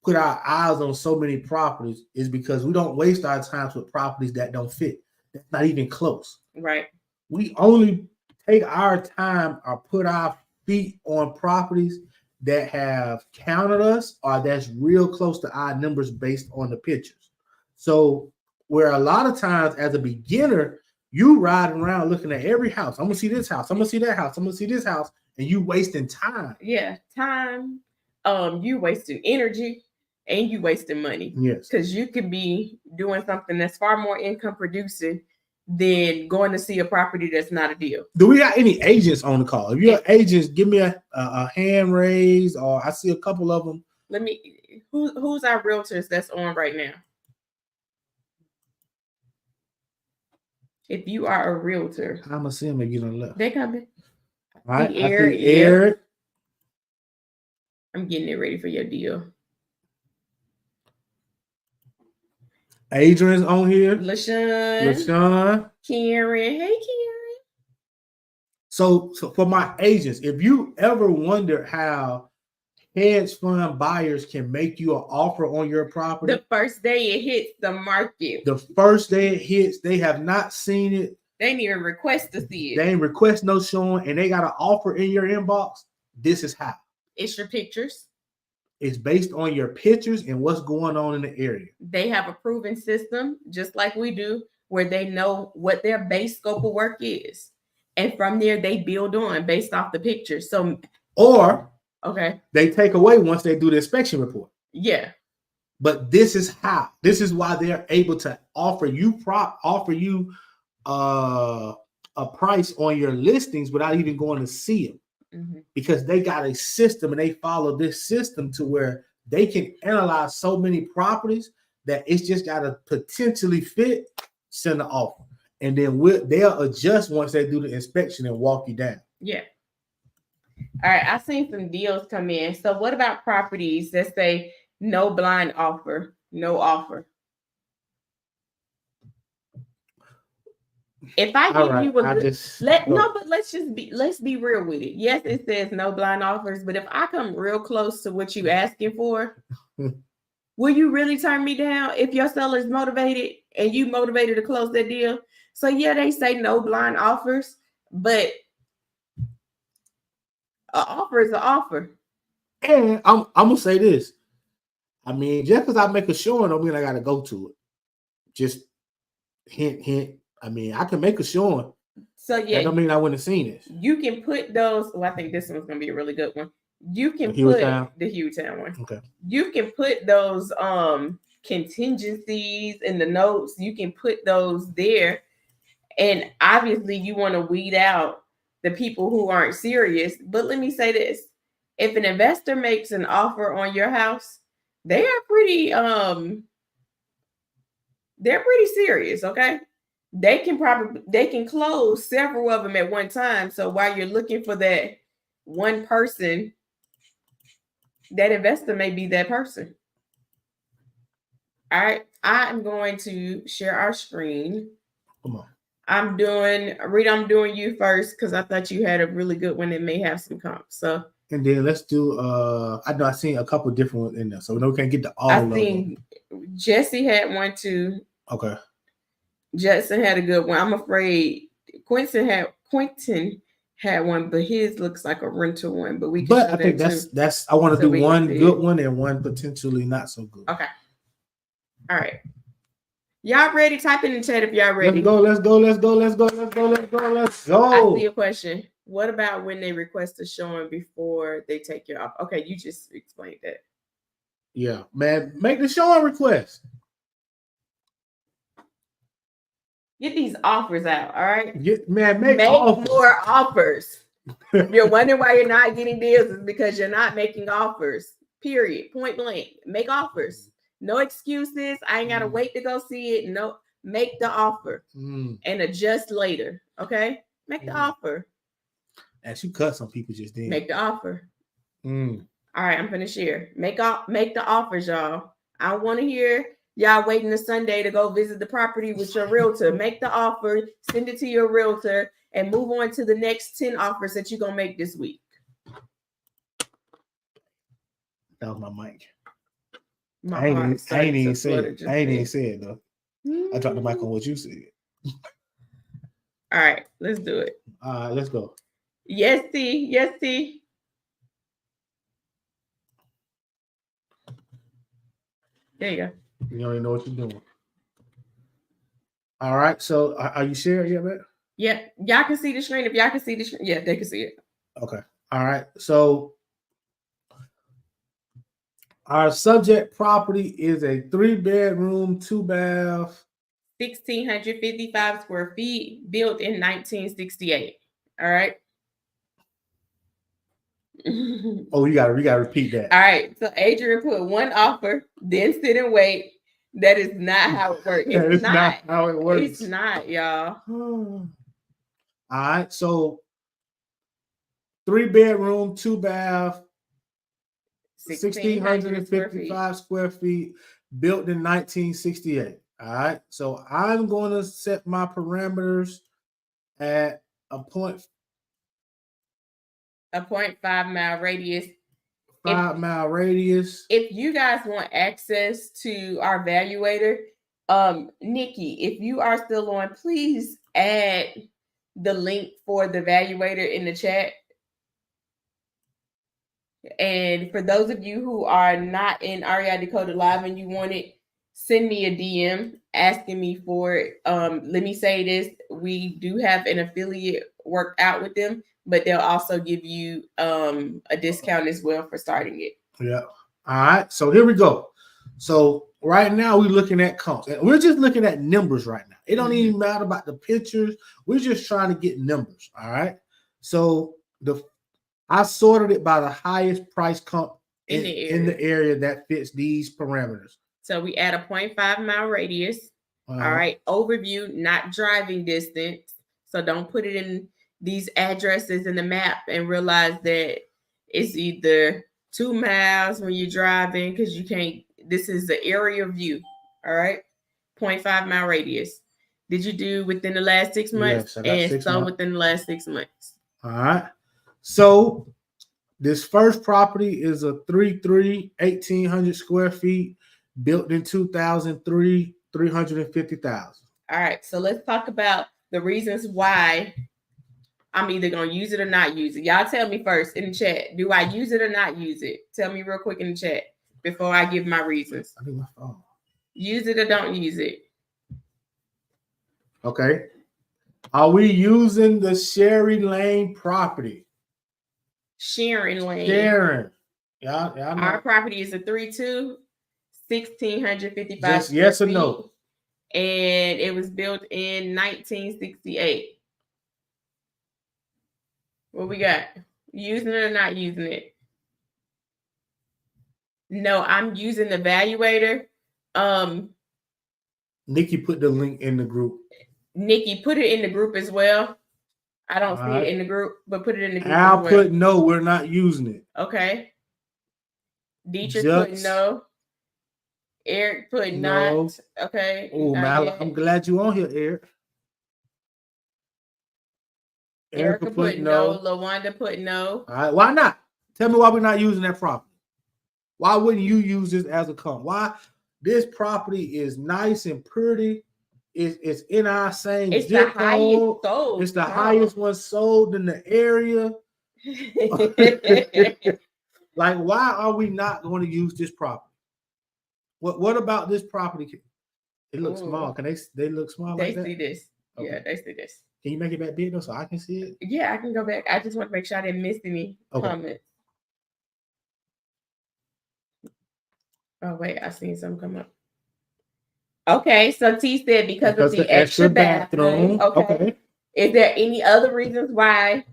put our eyes on so many properties, is because we don't waste our time with properties that don't fit. That's not even close. Right. We only take our time or put our feet on properties that have countered us or that's real close to our numbers based on the pictures. So where a lot of times as a beginner, you riding around looking at every house. I'm going to see this house. I'm going to see that house. I'm going to see this house. And you wasting time. Yeah. Time, you wasting energy and you wasting money. Yes. Because you could be doing something that's far more income producing than going to see a property that's not a deal. Do we got any agents on the call? If you're agents, give me a hand raise, or I see a couple of them. Let me. Who's our realtors that's on right now? If you are a realtor, I'm gonna see them if you don't left. They coming. All right, I see Eric. I'm getting it ready for your deal. Adrian's on here. LaShawn. Karen. Hey, Karen. So for my agents, if you ever wonder how hedge fund buyers can make you an offer on your property, the first day it hits the market. The first day it hits, they have not seen it. They didn't even request to see it. They ain't request no showing, and they got an offer in your inbox. This is how. It's your pictures. It's based on your pictures and what's going on in the area. They have a proven system, just like we do, where they know what their base scope of work is. And from there, they build on based off the pictures. So, they take away once they do the inspection report. Yeah. But this is how. This is why they're able to offer you a price on your listings without even going to see them. Mm-hmm. Because they got a system and they follow this system to where they can analyze so many properties that it's just got to potentially fit, send an offer. And then they'll adjust once they do the inspection and walk you down. Yeah. All right. I've seen some deals come in. So what about properties that say no blind offer, no offer? If I give you let's be real with it. Yes, it says no blind offers, but if I come real close to what you asking for, will you really turn me down if your seller is motivated and you motivated to close that deal? So yeah, they say no blind offers, but an offer is an offer. And I'm gonna say this. I mean, just because I make a showing don't mean I gotta go to it. Just hint. I mean, I can make a showing. So yeah, that don't mean I wouldn't have seen this. You can put those. Well, I think this one's gonna be a really good one. You can put the Hewtown one. Okay. You can put those contingencies in the notes. You can put those there, and obviously you want to weed out the people who aren't serious. But let me say this: if an investor makes an offer on your house, they are pretty serious. Okay. They can close several of them at one time. So while you're looking for that one person, that investor may be that person. All right. I'm going to share our screen. Come on. Rita, I'm doing you first because I thought you had a really good one that may have some comps. So and then let's do I know I seen a couple different ones in there. So we know we can't get to all of them. I think Jesse had one too. Okay. Judson had a good one. I'm afraid Quentin had one, but his looks like a rental one. But we can. But I think that's. I want to do one good one and one potentially not so good. Okay. All right. Y'all ready? Type in the chat if y'all ready. Let's go. I see a question. What about when they request a showing before they take your offer? Okay, you just explained that. Yeah, man. Make the showing request. Get these offers out, all right? Make offers. More offers. You're wondering why you're not getting deals is because you're not making offers. Period. Point blank. Make offers. No excuses. I ain't got to wait to go see it. No, make the offer and adjust later. Okay? Make the offer. As you cut some people just did. Make the offer. All right, I'm finna share. Make the offers, y'all. I want to hear y'all waiting the Sunday to go visit the property with your realtor. Make the offer, send it to your realtor, and move on to the next 10 offers that you're going to make this week. That was my mic. I ain't even said it, though. I dropped the mic on what you said. All right, let's do it. Let's go. Yes, T. Yes, T. There you go. You don't even know what you're doing. All right. So are you sharing yet, man? Yeah. Y'all can see the screen. If y'all can see the screen, yeah, they can see it. Okay. All right. So Our subject property is a 3-bedroom, 2-bath, 1,655 square feet, built in 1968. All right. Oh, you gotta repeat that. All right. So Adrian put one offer, then sit and wait. That is not how it works. It's not how it works. It's not, y'all. All right. So 3-bedroom, 2-bath, 1,655 square feet, built in 1968. All right. So I'm going to set my parameters at a 0.5 mile radius. 5-mile radius. If you guys want access to our valuator, Nikki, if you are still on, please add the link for the valuator in the chat. And for those of you who are not in REI Decoded Live and you want it, send me a DM asking me for it. Let me say this: we do have an affiliate worked out with them, but they'll also give you a discount as well for starting it. Yeah. All right. So here we go. So right now we're looking at comps. And we're just looking at numbers right now. It don't even matter about the pictures. We're just trying to get numbers. All right. So I sorted it by the highest price comp in the area that fits these parameters. So we add a 0.5 mile radius. All right. Overview, not driving distance. So don't put it in these addresses in the map and realize that it's either 2 miles when you're driving because you can't. This is the area view. All right. 0.5 mile radius. Did you do within the last 6 months? Yes, I got 6 months. Within the last 6 months. All right. So this first property is a 1,800 square feet, built in 2003, 350,000. All right. So let's talk about the reasons why I'm either going to use it or not use it. Y'all tell me first in the chat. Do I use it or not use it? Tell me real quick in the chat before I give my reasons. I think my phone. Use it or don't use it. Okay. Are we using the Sherry Lane property? Sharon Lane. Sharon. Yeah. Our property is a 3-2, 1,655. Just yes or no? And it was built in 1968. What we got? Using it or not using it? No, I'm using the valuator. Nikki put the link in the group. Nikki, put it in the group as well. I don't see it in the group, but put it in the group. I'll put no, we're not using it. Okay. Dietrich put no. Eric put no. not. Okay. Oh, man, I'm glad you're on here, Eric. Erica put no. LaWanda put no. All right. Why not? Tell me why we're not using that property. Why wouldn't you use this as a comp? Why? This property is nice and pretty. It's in our same it's zip the highest code. Sold. It's the highest one sold in the area. Like, why are we not going to use this property? What about this property? It looks small. Can they look small? They like that? See this. Okay. Yeah, they see this. Can you make it back big though so I can see it? Yeah, I can go back. I just want to make sure I didn't miss any comments. Oh wait, I seen some come up. Okay, so T said because of the extra bathroom. Okay. Is there any other reasons why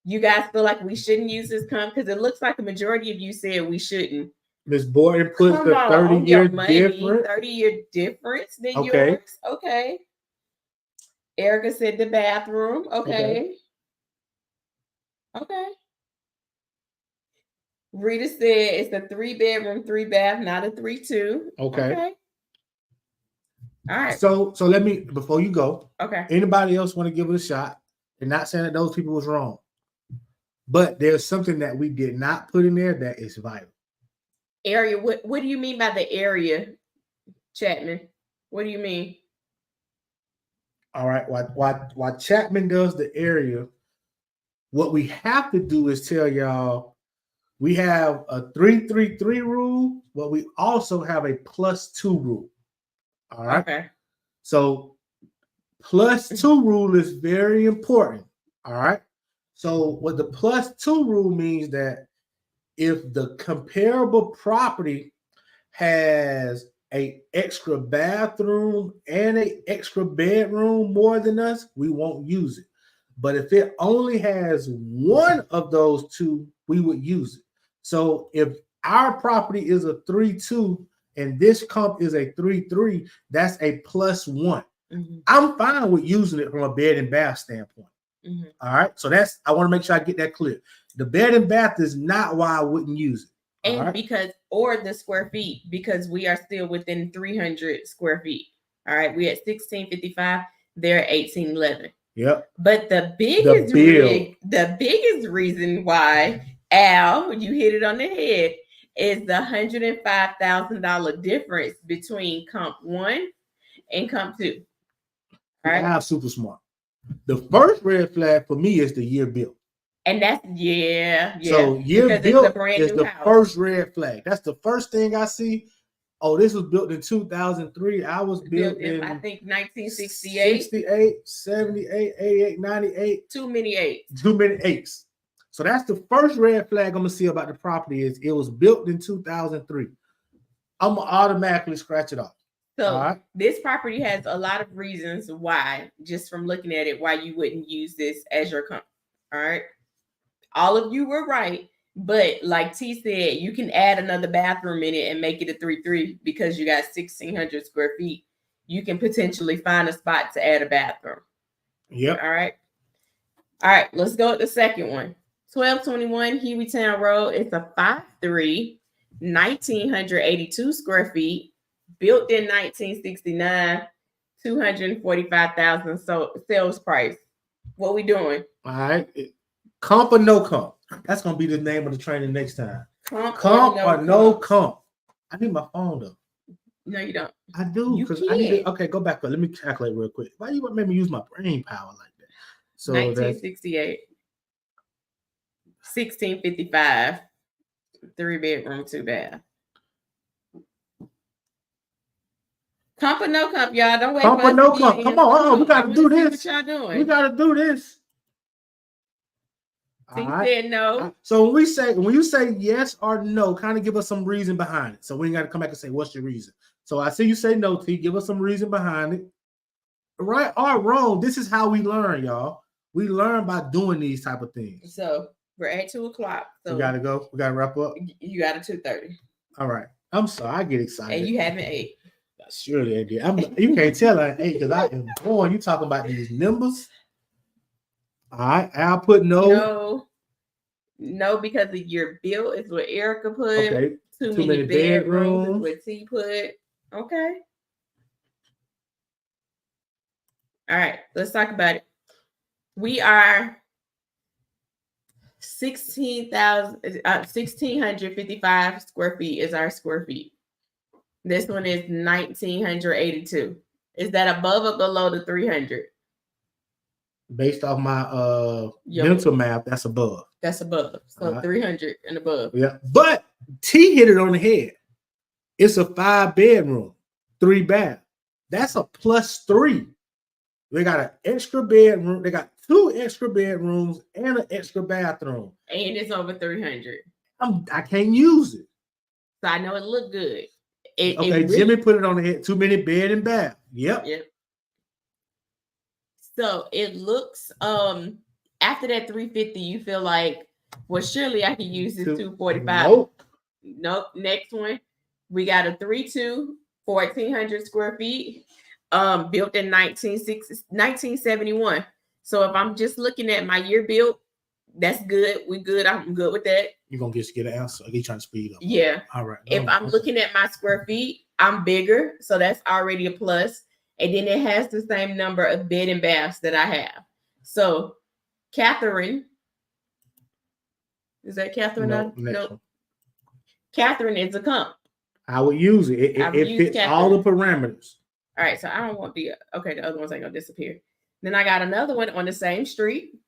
you guys feel like we shouldn't use this comp? Because it looks like a majority of you said we shouldn't. Ms. Borden put the 30-year difference. 30-year difference than yours. Okay. Erica said the bathroom. Okay. Rita said it's a 3-bedroom, 3-bath, not a 3-2. Okay. All right. So let me, before you go, okay. Anybody else want to give it a shot? And not saying that those people was wrong, but there's something that we did not put in there that is vital. Area. What do you mean by the area, Chapman? What do you mean? All right. While Chapman does the area, what we have to do is tell y'all we have a 3-3-3 rule, but we also have a +2 rule. All right. Okay. So +2 rule is very important. All right. So what the +2 rule means that if the comparable property has a extra bathroom and a extra bedroom more than us, we won't use it. But if it only has one of those two, we would use it. So if our property is a 3-2 and this comp is a 3-3, that's a +1. Mm-hmm. I'm fine with using it from a bed and bath standpoint. Mm-hmm. All right. So I want to make sure I get that clear. The bed and bath is not why I wouldn't use it. And right? Because, or the square feet, because we are still within 300 square feet. All right. We at 1655, they're at 1811. Yep. But the biggest reason why, Al, you hit it on the head, is the $105,000 difference between comp 1 and comp 2. All right. I'm super smart. The first red flag for me is the year built. And that's yeah. So year built is the first red flag. That's the first thing I see. Oh, this was built in 2003. I was built in I think 1968, 68, 78, 88, 98. Too many eights. So that's the first red flag I'm gonna see about the property is it was built in 2003. I'm gonna automatically scratch it off. So this property has a lot of reasons why, just from looking at it, why you wouldn't use this as your comp. All right. All of you were right. But like T said, you can add another bathroom in it and make it a 3-3 because you got 1,600 square feet. You can potentially find a spot to add a bathroom. Yep. All right. All right. Let's go with the second one. 1221 Hueytown Road. It's a 5-3, 1,982 square feet, built in 1969, 245,000 sales price. What we doing? All right. Comp or no comp? That's gonna be the name of the training next time. Comp or no comp? I need my phone though. No, you don't. I do because I need to. Okay, go back. Let me calculate real quick. Why you make me use my brain power like that? So 1968, 1655, 3-bedroom, 2-bath. Comp or no comp, y'all? Don't wait. Comp or no comp? Come on, we gotta do this. What y'all doing? We gotta do this. He said no. So when you say yes or no, kind of give us some reason behind it. So we ain't got to come back and say, what's your reason? So I see you say no, T. Give us some reason behind it. Right or wrong, this is how we learn, y'all. We learn by doing these type of things. So we're at 2:00. So we gotta go. We gotta wrap up. You got a 2:30. All right. I'm sorry. I get excited. And you haven't ate. Surely I did. You can't tell I ate because I am born. You talking about these numbers? All right, I'll put no. No, because of your bill is what Erica put. Okay. Too many bedrooms is what T put. Okay. All right, let's talk about it. We are 1,655 square feet is our square feet. This one is 1,982. Is that above or below the 300? Based off my mental math, that's above. That's above. So 300 and above. Yeah. But T hit it on the head. It's a 5-bedroom, 3-bath. That's a +3. They got an extra bedroom. They got 2 extra bedrooms and an extra bathroom. And it's over 300. I can't use it. So I know it looked good. Jimmy put it on the head. Too many bed and bath. Yep. So it looks after that 350, you feel like, well, surely I can use this 245. Nope. Next one, we got a 3-2, 1,400 square feet, built in 1971. So if I'm just looking at my year built, that's good. We good. I'm good with that. You're gonna get an answer. Are you trying to speed up? Yeah. All right. If I'm looking at my square feet, I'm bigger, so that's already a plus. And then it has the same number of bed and baths that I have. So, Catherine, is that Catherine? No. Catherine is a comp. I would use it. It fits Catherine. All the parameters. All right, so I don't want the other ones ain't gonna disappear. Then I got another one on the same street.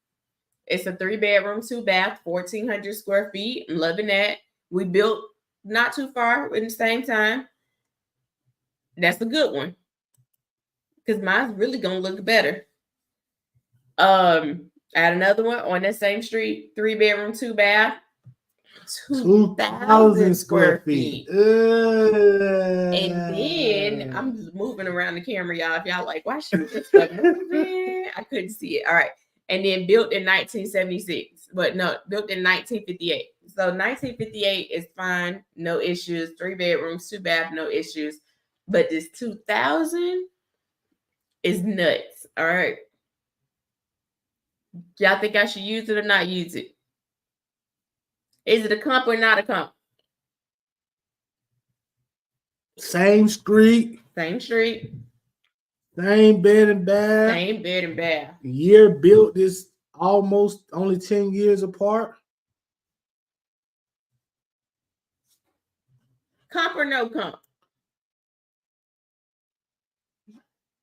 It's a 3-bedroom, 2-bath, 1,400 square feet. I'm loving that. We built not too far in the same time. That's a good one. Because mine's really gonna look better. I had another one on that same street, 3-bedroom, 2-bath, 2,000 square feet. And then I'm moving around the camera, y'all. If y'all like, why should this stuff moving? I couldn't see it. All right. And then built in 1976, but no, built in 1958. So 1958 is fine, no issues. 3 bedrooms, 2 baths, no issues. But this 2000 is nuts. All right. Y'all think I should use it or not use it? Is it a comp or not a comp? Same street. Same street. Same bed and bath. Same bed and bath. Year built is almost only 10 years apart. Comp or no comp?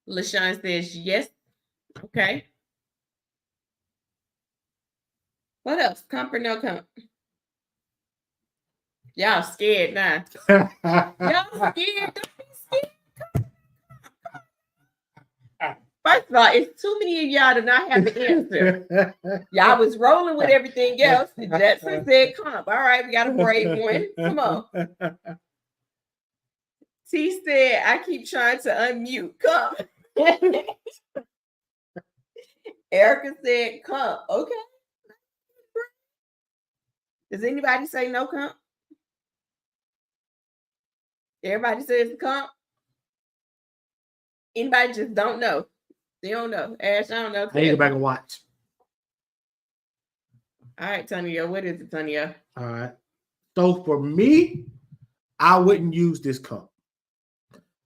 LaShawn says yes. Okay. What else? Comp or no comp? Y'all scared now. Y'all scared. Don't be scared. First of all, it's too many of y'all to not have the answer. Y'all was rolling with everything else. Jetson said comp. All right, we got a brave one. Come on. T said, I keep trying to unmute. Comp. Erica said comp. Okay. Does anybody say no comp? Everybody says comp. Anybody just don't know? They don't know. Ash, I don't know. I need to go back and watch. All right, Tonya. What is it, Tonya? All right. So for me, I wouldn't use this comp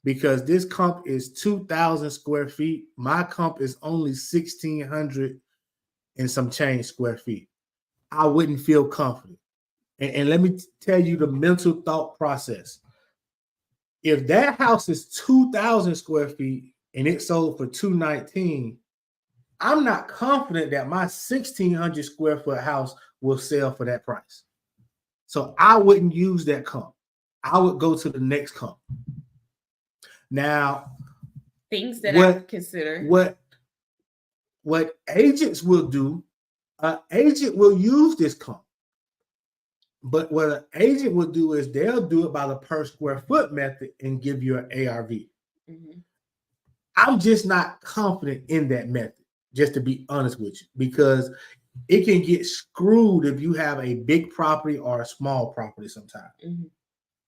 because this comp is 2,000 square feet. My comp is only 1,600 and some change square feet. I wouldn't feel confident. And let me tell you the mental thought process. If that house is 2,000 square feet and it sold for $219, I'm not confident that my 1,600 square foot house will sell for that price. So I wouldn't use that comp. I would go to the next comp. Now, things that I consider. What agents will do, an agent will use this comp. But what an agent will do is they'll do it by the per square foot method and give you an ARV. Mm-hmm. I'm just not confident in that method, just to be honest with you, because it can get screwed if you have a big property or a small property sometimes. Mm-hmm.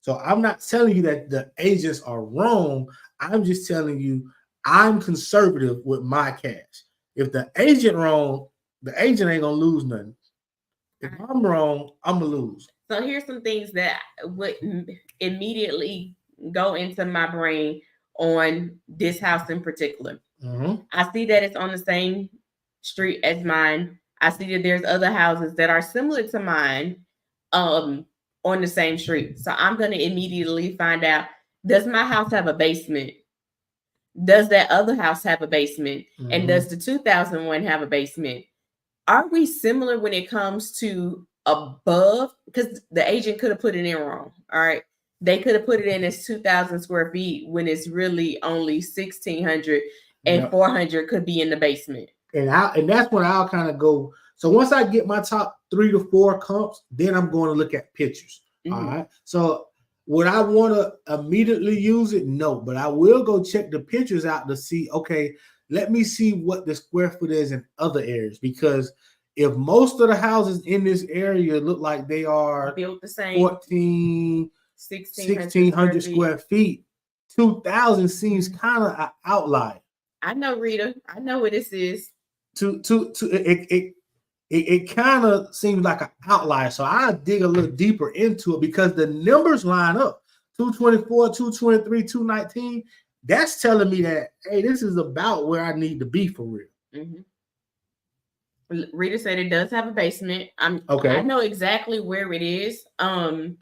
So I'm not telling you that the agents are wrong. I'm just telling you I'm conservative with my cash. If the agent wrong, the agent ain't gonna lose nothing. If I'm wrong, I'm gonna lose. So here's some things that would immediately go into my brain on this house in particular. Mm-hmm. I see that it's on the same street as mine. I see that there's other houses that are similar to mine on the same street. So I'm going to immediately find out, does my house have a basement? Does that other house have a basement? Mm-hmm. And does the 2001 have a basement? Are we similar when it comes to above? Because the agent could have put it in wrong. All right. They could have put it in as 2,000 square feet when it's really only 1,600 and 400 could be in the basement. And that's when I'll kind of go. So once I get my top 3 to 4 comps, then I'm going to look at pictures. Mm-hmm. All right. So would I want to immediately use it? No, but I will go check the pictures out to see, okay, let me see what the square foot is in other areas, because if most of the houses in this area look like they are built the same 1,600 square feet, 2,000 seems kind of an outlier. I know, Rita. I know what this is. It kind of seems like an outlier. So I dig a little deeper into it because the numbers line up. 224, 223, 219. That's telling me that, hey, this is about where I need to be for real. Mm-hmm. Rita said it does have a basement. Okay. I know exactly where it is. I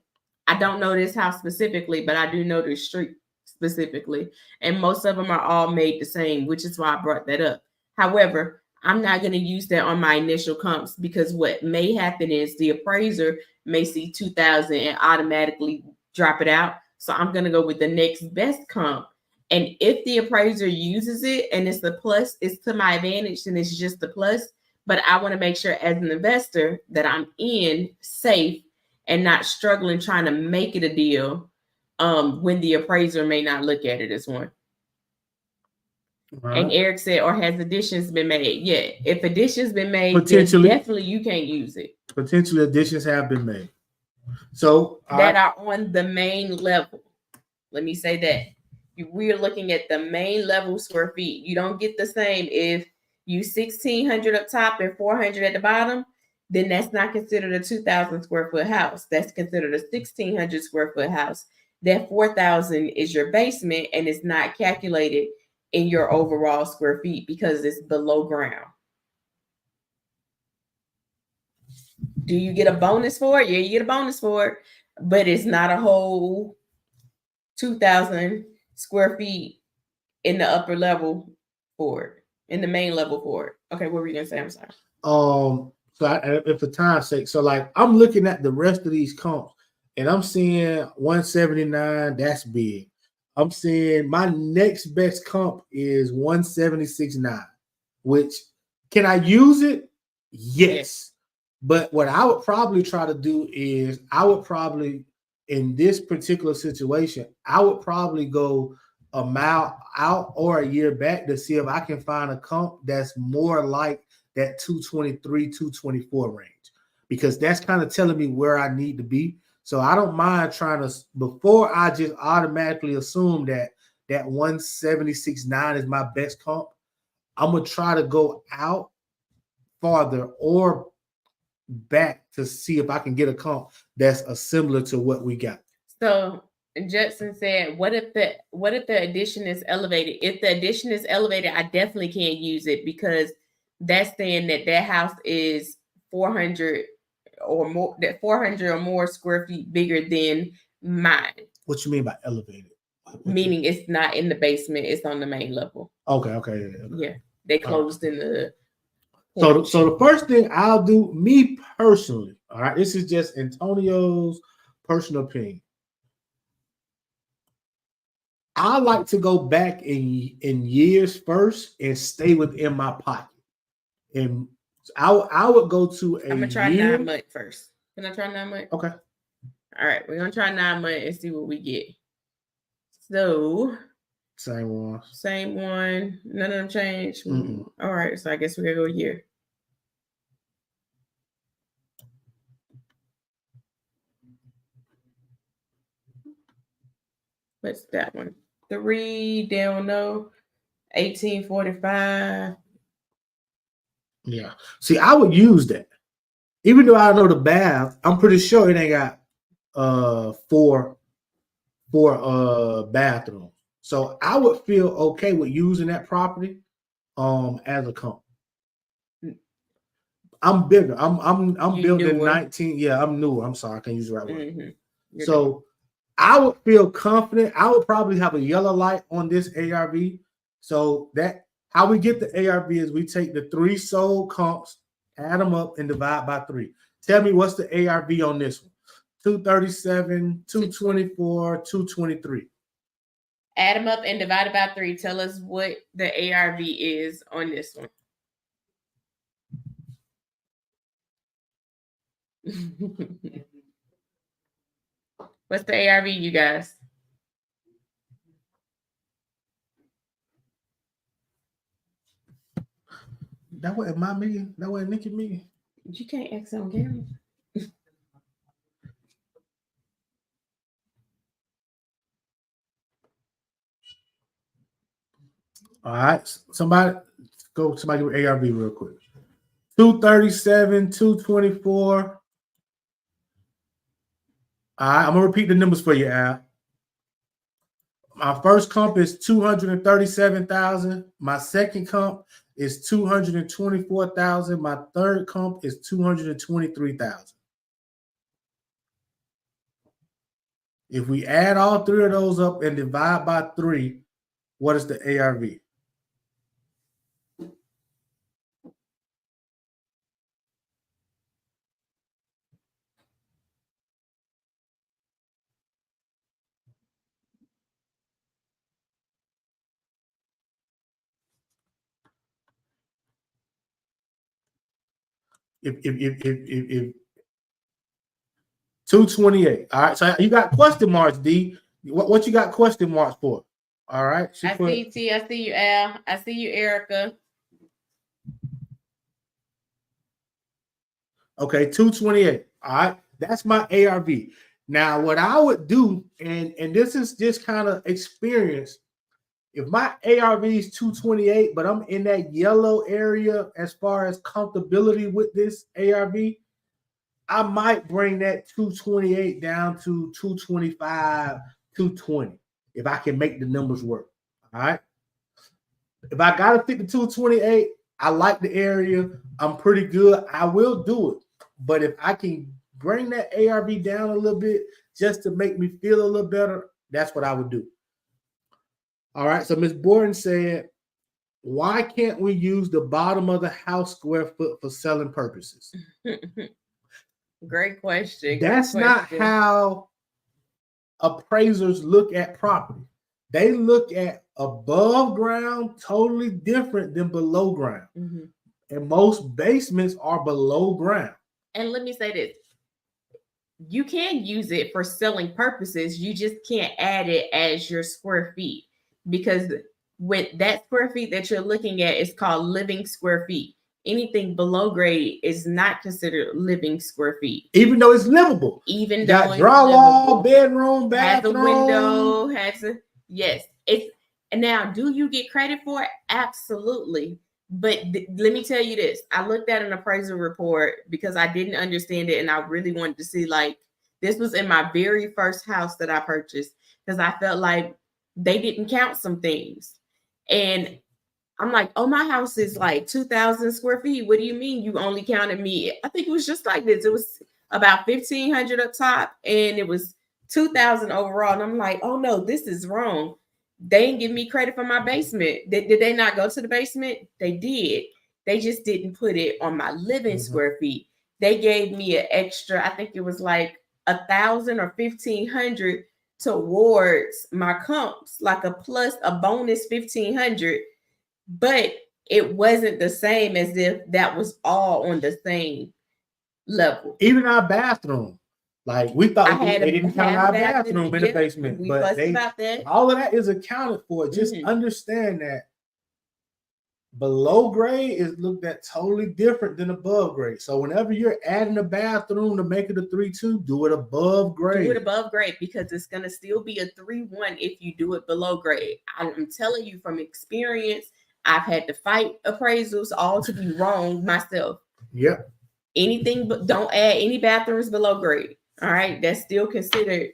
don't know this house specifically, but I do know the street specifically. And most of them are all made the same, which is why I brought that up. However, I'm not going to use that on my initial comps because what may happen is the appraiser may see 2,000 and automatically drop it out. So I'm going to go with the next best comp. And if the appraiser uses it and it's the plus, it's to my advantage, then it's just the plus. But I want to make sure as an investor that I'm in safe and not struggling trying to make it a deal when the appraiser may not look at it as one. Right. And Eric said, or has additions been made? Yeah, if additions been made, then definitely you can't use it. Potentially additions have been made. So that are on the main level. Let me say that. We're looking at the main level square feet. You don't get the same if you 1,600 up top and 400 at the bottom, then that's not considered a 2,000 square foot house. That's considered a 1,600 square foot house. That 4,000 is your basement and it's not calculated in your overall square feet because it's below ground. Do you get a bonus for it? Yeah, you get a bonus for it, but it's not a whole 2,000 square feet in the upper level for it, in the main level for it. Okay, what were you gonna say? I'm sorry. If for time's sake, so like I'm looking at the rest of these comps, and I'm seeing 179. That's big. I'm seeing my next best comp is 176.9, which can I use it? Yes. But what I would probably try to do is I would probably, in this particular situation, I would probably go a mile out or a year back to see if I can find a comp that's more like that 223, 224 range, because that's kind of telling me where I need to be. So I don't mind trying to, before I just automatically assume that 176.9 is my best comp, I'm going to try to go out farther or back to see if I can get a comp that's similar to what we got. So Judson said, what if the addition is elevated? If the addition is elevated, I definitely can't use it because that's saying that house is 400 or more, that 400 or more square feet bigger than mine. What you mean by elevated? Meaning it's not in the basement, it's on the main level. Okay. Yeah. They closed in the So the first thing I'll do, me personally, all right, this is just Antonio's personal opinion. I like to go back in years first and stay within my pocket. And I would go to a. I'm gonna try 9 months first. Can I try 9 months? Okay. All right, we're gonna try 9 months and see what we get. So same one. None of them changed. All right, so I guess we're gonna go a year. What's that one? 3 down no 1845. Yeah. See, I would use that. Even though I know the bath, I'm pretty sure it ain't got four bathrooms. So I would feel okay with using that property as a comp. I'm bigger. I'm built in 19. Yeah, I'm newer. I'm sorry, I can't use the right word. So I would feel confident. I would probably have a yellow light on this ARV. So that how we get the ARV is we take the 3 sold comps, add them up, and divide by 3. Tell me what's the ARV on this one? 237, 224, 223. Add them up and divide it by 3. Tell us what the ARV is on this one. What's the ARV, you guys? That wasn't my meeting. That wasn't Nikki's meeting. You can't ask on camera. All right. Somebody with ARV real quick. 237, 224. All right, I'm gonna repeat the numbers for you, Al. My first comp is 237,000. My second comp is 224,000. My third comp is 223,000. If we add all 3 of those up and divide by 3, what is the ARV? If 228. All right. So you got question marks, D. What you got question marks for? All right. I see T. I see you, Al. I see you, Erica. Okay, 228. All right. That's my ARV. Now, what I would do, and this is just kind of experience. If my ARV is 228, but I'm in that yellow area as far as comfortability with this ARV, I might bring that 228 down to 225, 220, if I can make the numbers work. All right. If I got to fit the 228, I like the area. I'm pretty good. I will do it. But if I can bring that ARV down a little bit just to make me feel a little better, that's what I would do. All right. So Ms. Borden said, why can't we use the bottom of the house square foot for selling purposes? Great question. That's not how appraisers look at property. They look at above ground totally different than below ground. Mm-hmm. And most basements are below ground. And let me say this. You can use it for selling purposes. You just can't add it as your square feet, because with that square feet that you're looking at is called living square feet. Anything below grade is not considered living square feet, even though it's livable. Even though got drywall, bedroom, bathroom, has a window, has a yes. It's and now, do you get credit for it? Absolutely. But let me tell you this: I looked at an appraisal report because I didn't understand it, and I really wanted to see. Like, this was in my very first house that I purchased, because I felt like they didn't count some things, and I'm like, oh, my house is like 2,000 square feet. What do you mean you only counted me? I think it was just like this. It was about 1,500 up top, and it was 2,000 overall. And I'm like, oh no, this is wrong. They didn't give me credit for my basement. Did they not go to the basement? They did. They just didn't put it on my living square feet. They gave me an extra, I think it was like 1,000 or 1,500 towards my comps, like a bonus 1,500. But it wasn't the same as if that was all on the same level. Even our bathroom, like we thought they didn't count our bathroom in the basement, but all of that is accounted for. Just understand that below grade is looked at totally different than above grade. So whenever you're adding a bathroom to make it a 3-2, do it above grade. Do it above grade, because it's going to still be a 3-1 if you do it below grade. I'm telling you from experience. I've had to fight appraisals all to be wrong myself. Yep. Anything but don't add any bathrooms below grade. All right. That's still considered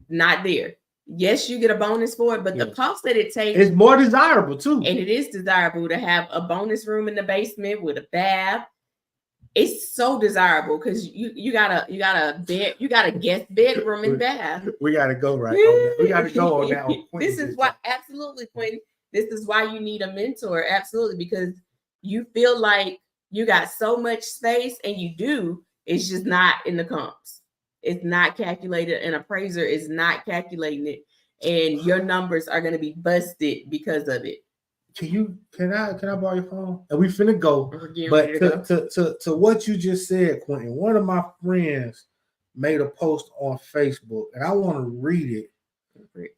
not there. Yes, you get a bonus for it, but the cost that it takes is more desirable too. And it is desirable to have a bonus room in the basement with a bath. It's so desirable because you got a guest bedroom and bath. We gotta go right on that. We gotta go on that one. This is why, absolutely, Quinn. This is why you need a mentor, absolutely, because you feel like you got so much space, and you do. It's just not in the comps. It's not calculated. An appraiser is not calculating it, and your numbers are going to be busted because of it. Can I borrow your phone? And we finna go. But to what you just said, Quentin, one of my friends made a post on Facebook, and I want to read it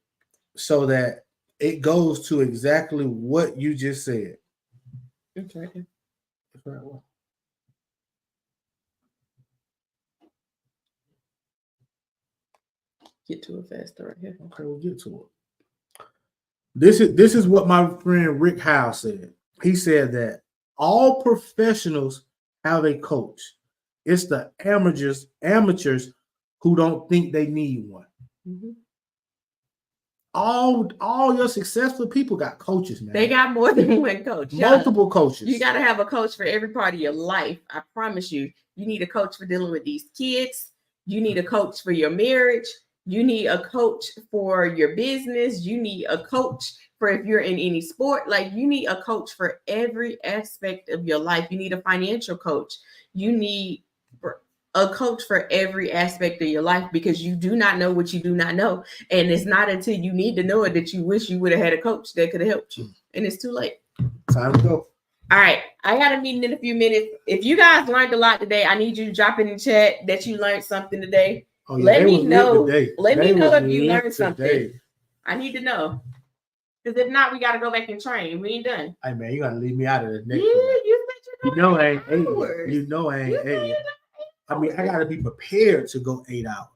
so that it goes to exactly what you just said. It's right here. It's right well. Get to it faster right here. Okay, we'll get to it. This is what my friend Rick Howe said. He said that all professionals have a coach. It's the amateurs who don't think they need one. Mm-hmm. All your successful people got coaches, man. They got more than one coach. Multiple coaches. You got to have a coach for every part of your life. I promise you. You need a coach for dealing with these kids. You need a coach for your marriage. You need a coach for your business. You need a coach for if you're in any sport. Like, you need a coach for every aspect of your life. You need a financial coach. You need a coach for every aspect of your life, because you do not know what you do not know. And it's not until you need to know it that you wish you would have had a coach that could have helped you. And it's too late. Time to go. All right, I got a meeting in a few minutes. If you guys learned a lot today, I need you to drop in the chat that you learned something today. Oh, yeah, let me know. Let me know if you learned something. I need to know. Because if not, we got to go back and train. We ain't done. Hey, man, you got to leave me out of the next one. You know I ain't 8. You know I ain't 8. I mean, I got to be prepared to go 8 hours.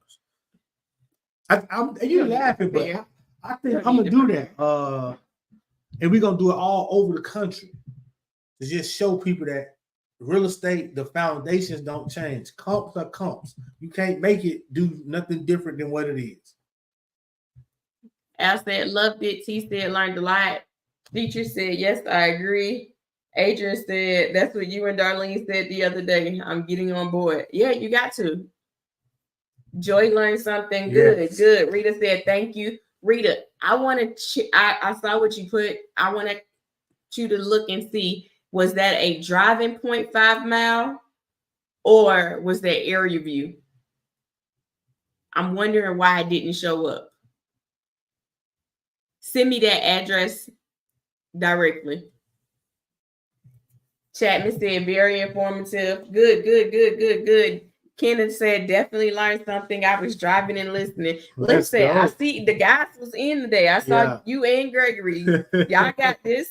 You're laughing, but I think I'm going to do that. And we're going to do it all over the country to just show people that real estate, the foundations don't change. Comps are comps. You can't make it do nothing different than what it is. Al said, loved it. T said, learned a lot. Teacher said, yes, I agree. Adrian said, that's what you and Darlene said the other day. I'm getting on board. Yeah, you got to. Joy learned something. Yes. Good. Rita said, thank you. Rita, I want to, I saw what you put. I want you to look and see, was that a driving 0.5 mile or was that area view? I'm wondering why it didn't show up. Send me that address directly. Chapman said, very informative. Good. Kenneth said, definitely learned something. I was driving and listening. Listen, I see the guys was in today. I saw you and Gregory. Y'all got this.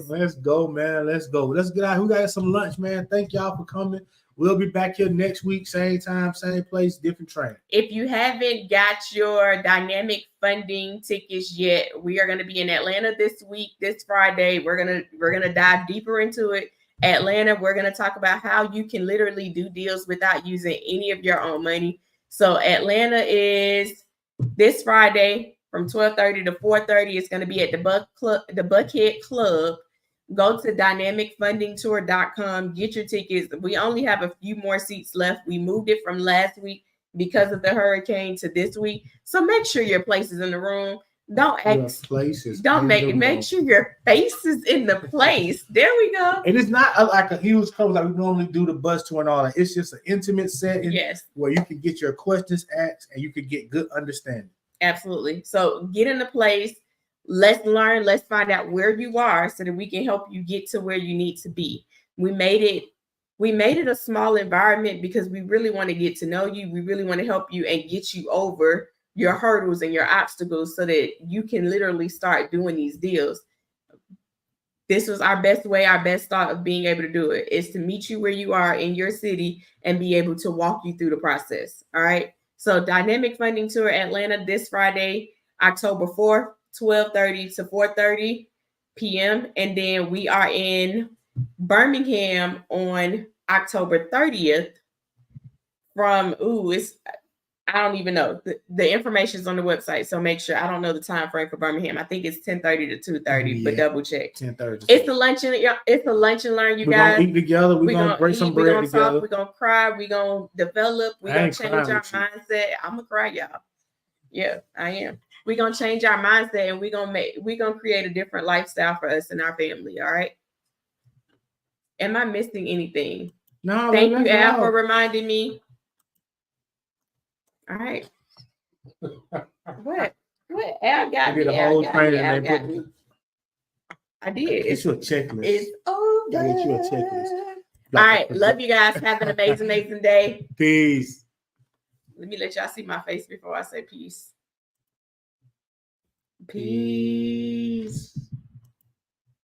Let's go, man. Let's go. Let's get out. Who got some lunch, man? Thank y'all for coming. We'll be back here next week, same time, same place, different train. If you haven't got your dynamic funding tickets yet, we are going to be in Atlanta this week, this Friday. We're gonna dive deeper into it. Atlanta, we're going to talk about how you can literally do deals without using any of your own money. So Atlanta is this Friday from 12:30 to 4:30. It's going to be at the Buckhead Club. Go to dynamicfundingtour.com, get your tickets. We only have a few more seats left. We moved it from last week because of the hurricane to this week. So make sure your place is in the room. Make sure your face is in the place. There we go. And it's not like a huge club like we normally do the bus tour and all that. It's just an intimate setting where you can get your questions asked and you can get good understanding. Absolutely. So get in the place. Let's learn. Let's find out where you are so that we can help you get to where you need to be. We made it a small environment because we really want to get to know you. We really want to help you and get you over your hurdles and your obstacles so that you can literally start doing these deals. This was our best way, our best thought of being able to do it is to meet you where you are in your city and be able to walk you through the process. All right. So Dynamic Funding Tour Atlanta this Friday, October 4th. 12:30 to 4:30 p.m. And then we are in Birmingham on October 30th from, I don't even know. The information is on the website. So make sure, I don't know the time frame for Birmingham. I think it's 10:30 to 2:30, but double check. 10:30. It's a lunch and learn, you guys. We're going to eat together. We're going to break some bread together. We're going to talk. We're going to cry. We're going to develop. We're going to change our mindset. I'm going to cry, y'all. Yeah, I am. We're going to change our mindset and we're going to create a different lifestyle for us and our family. All right. Am I missing anything? No. Thank you, Al, for reminding me. All right. What? Al got me. Al got me. I did. It's your checklist. It's over. Gotta get you a checklist. All right. Love you guys. Have an amazing day. Peace. Let me let y'all see my face before I say peace. Peace.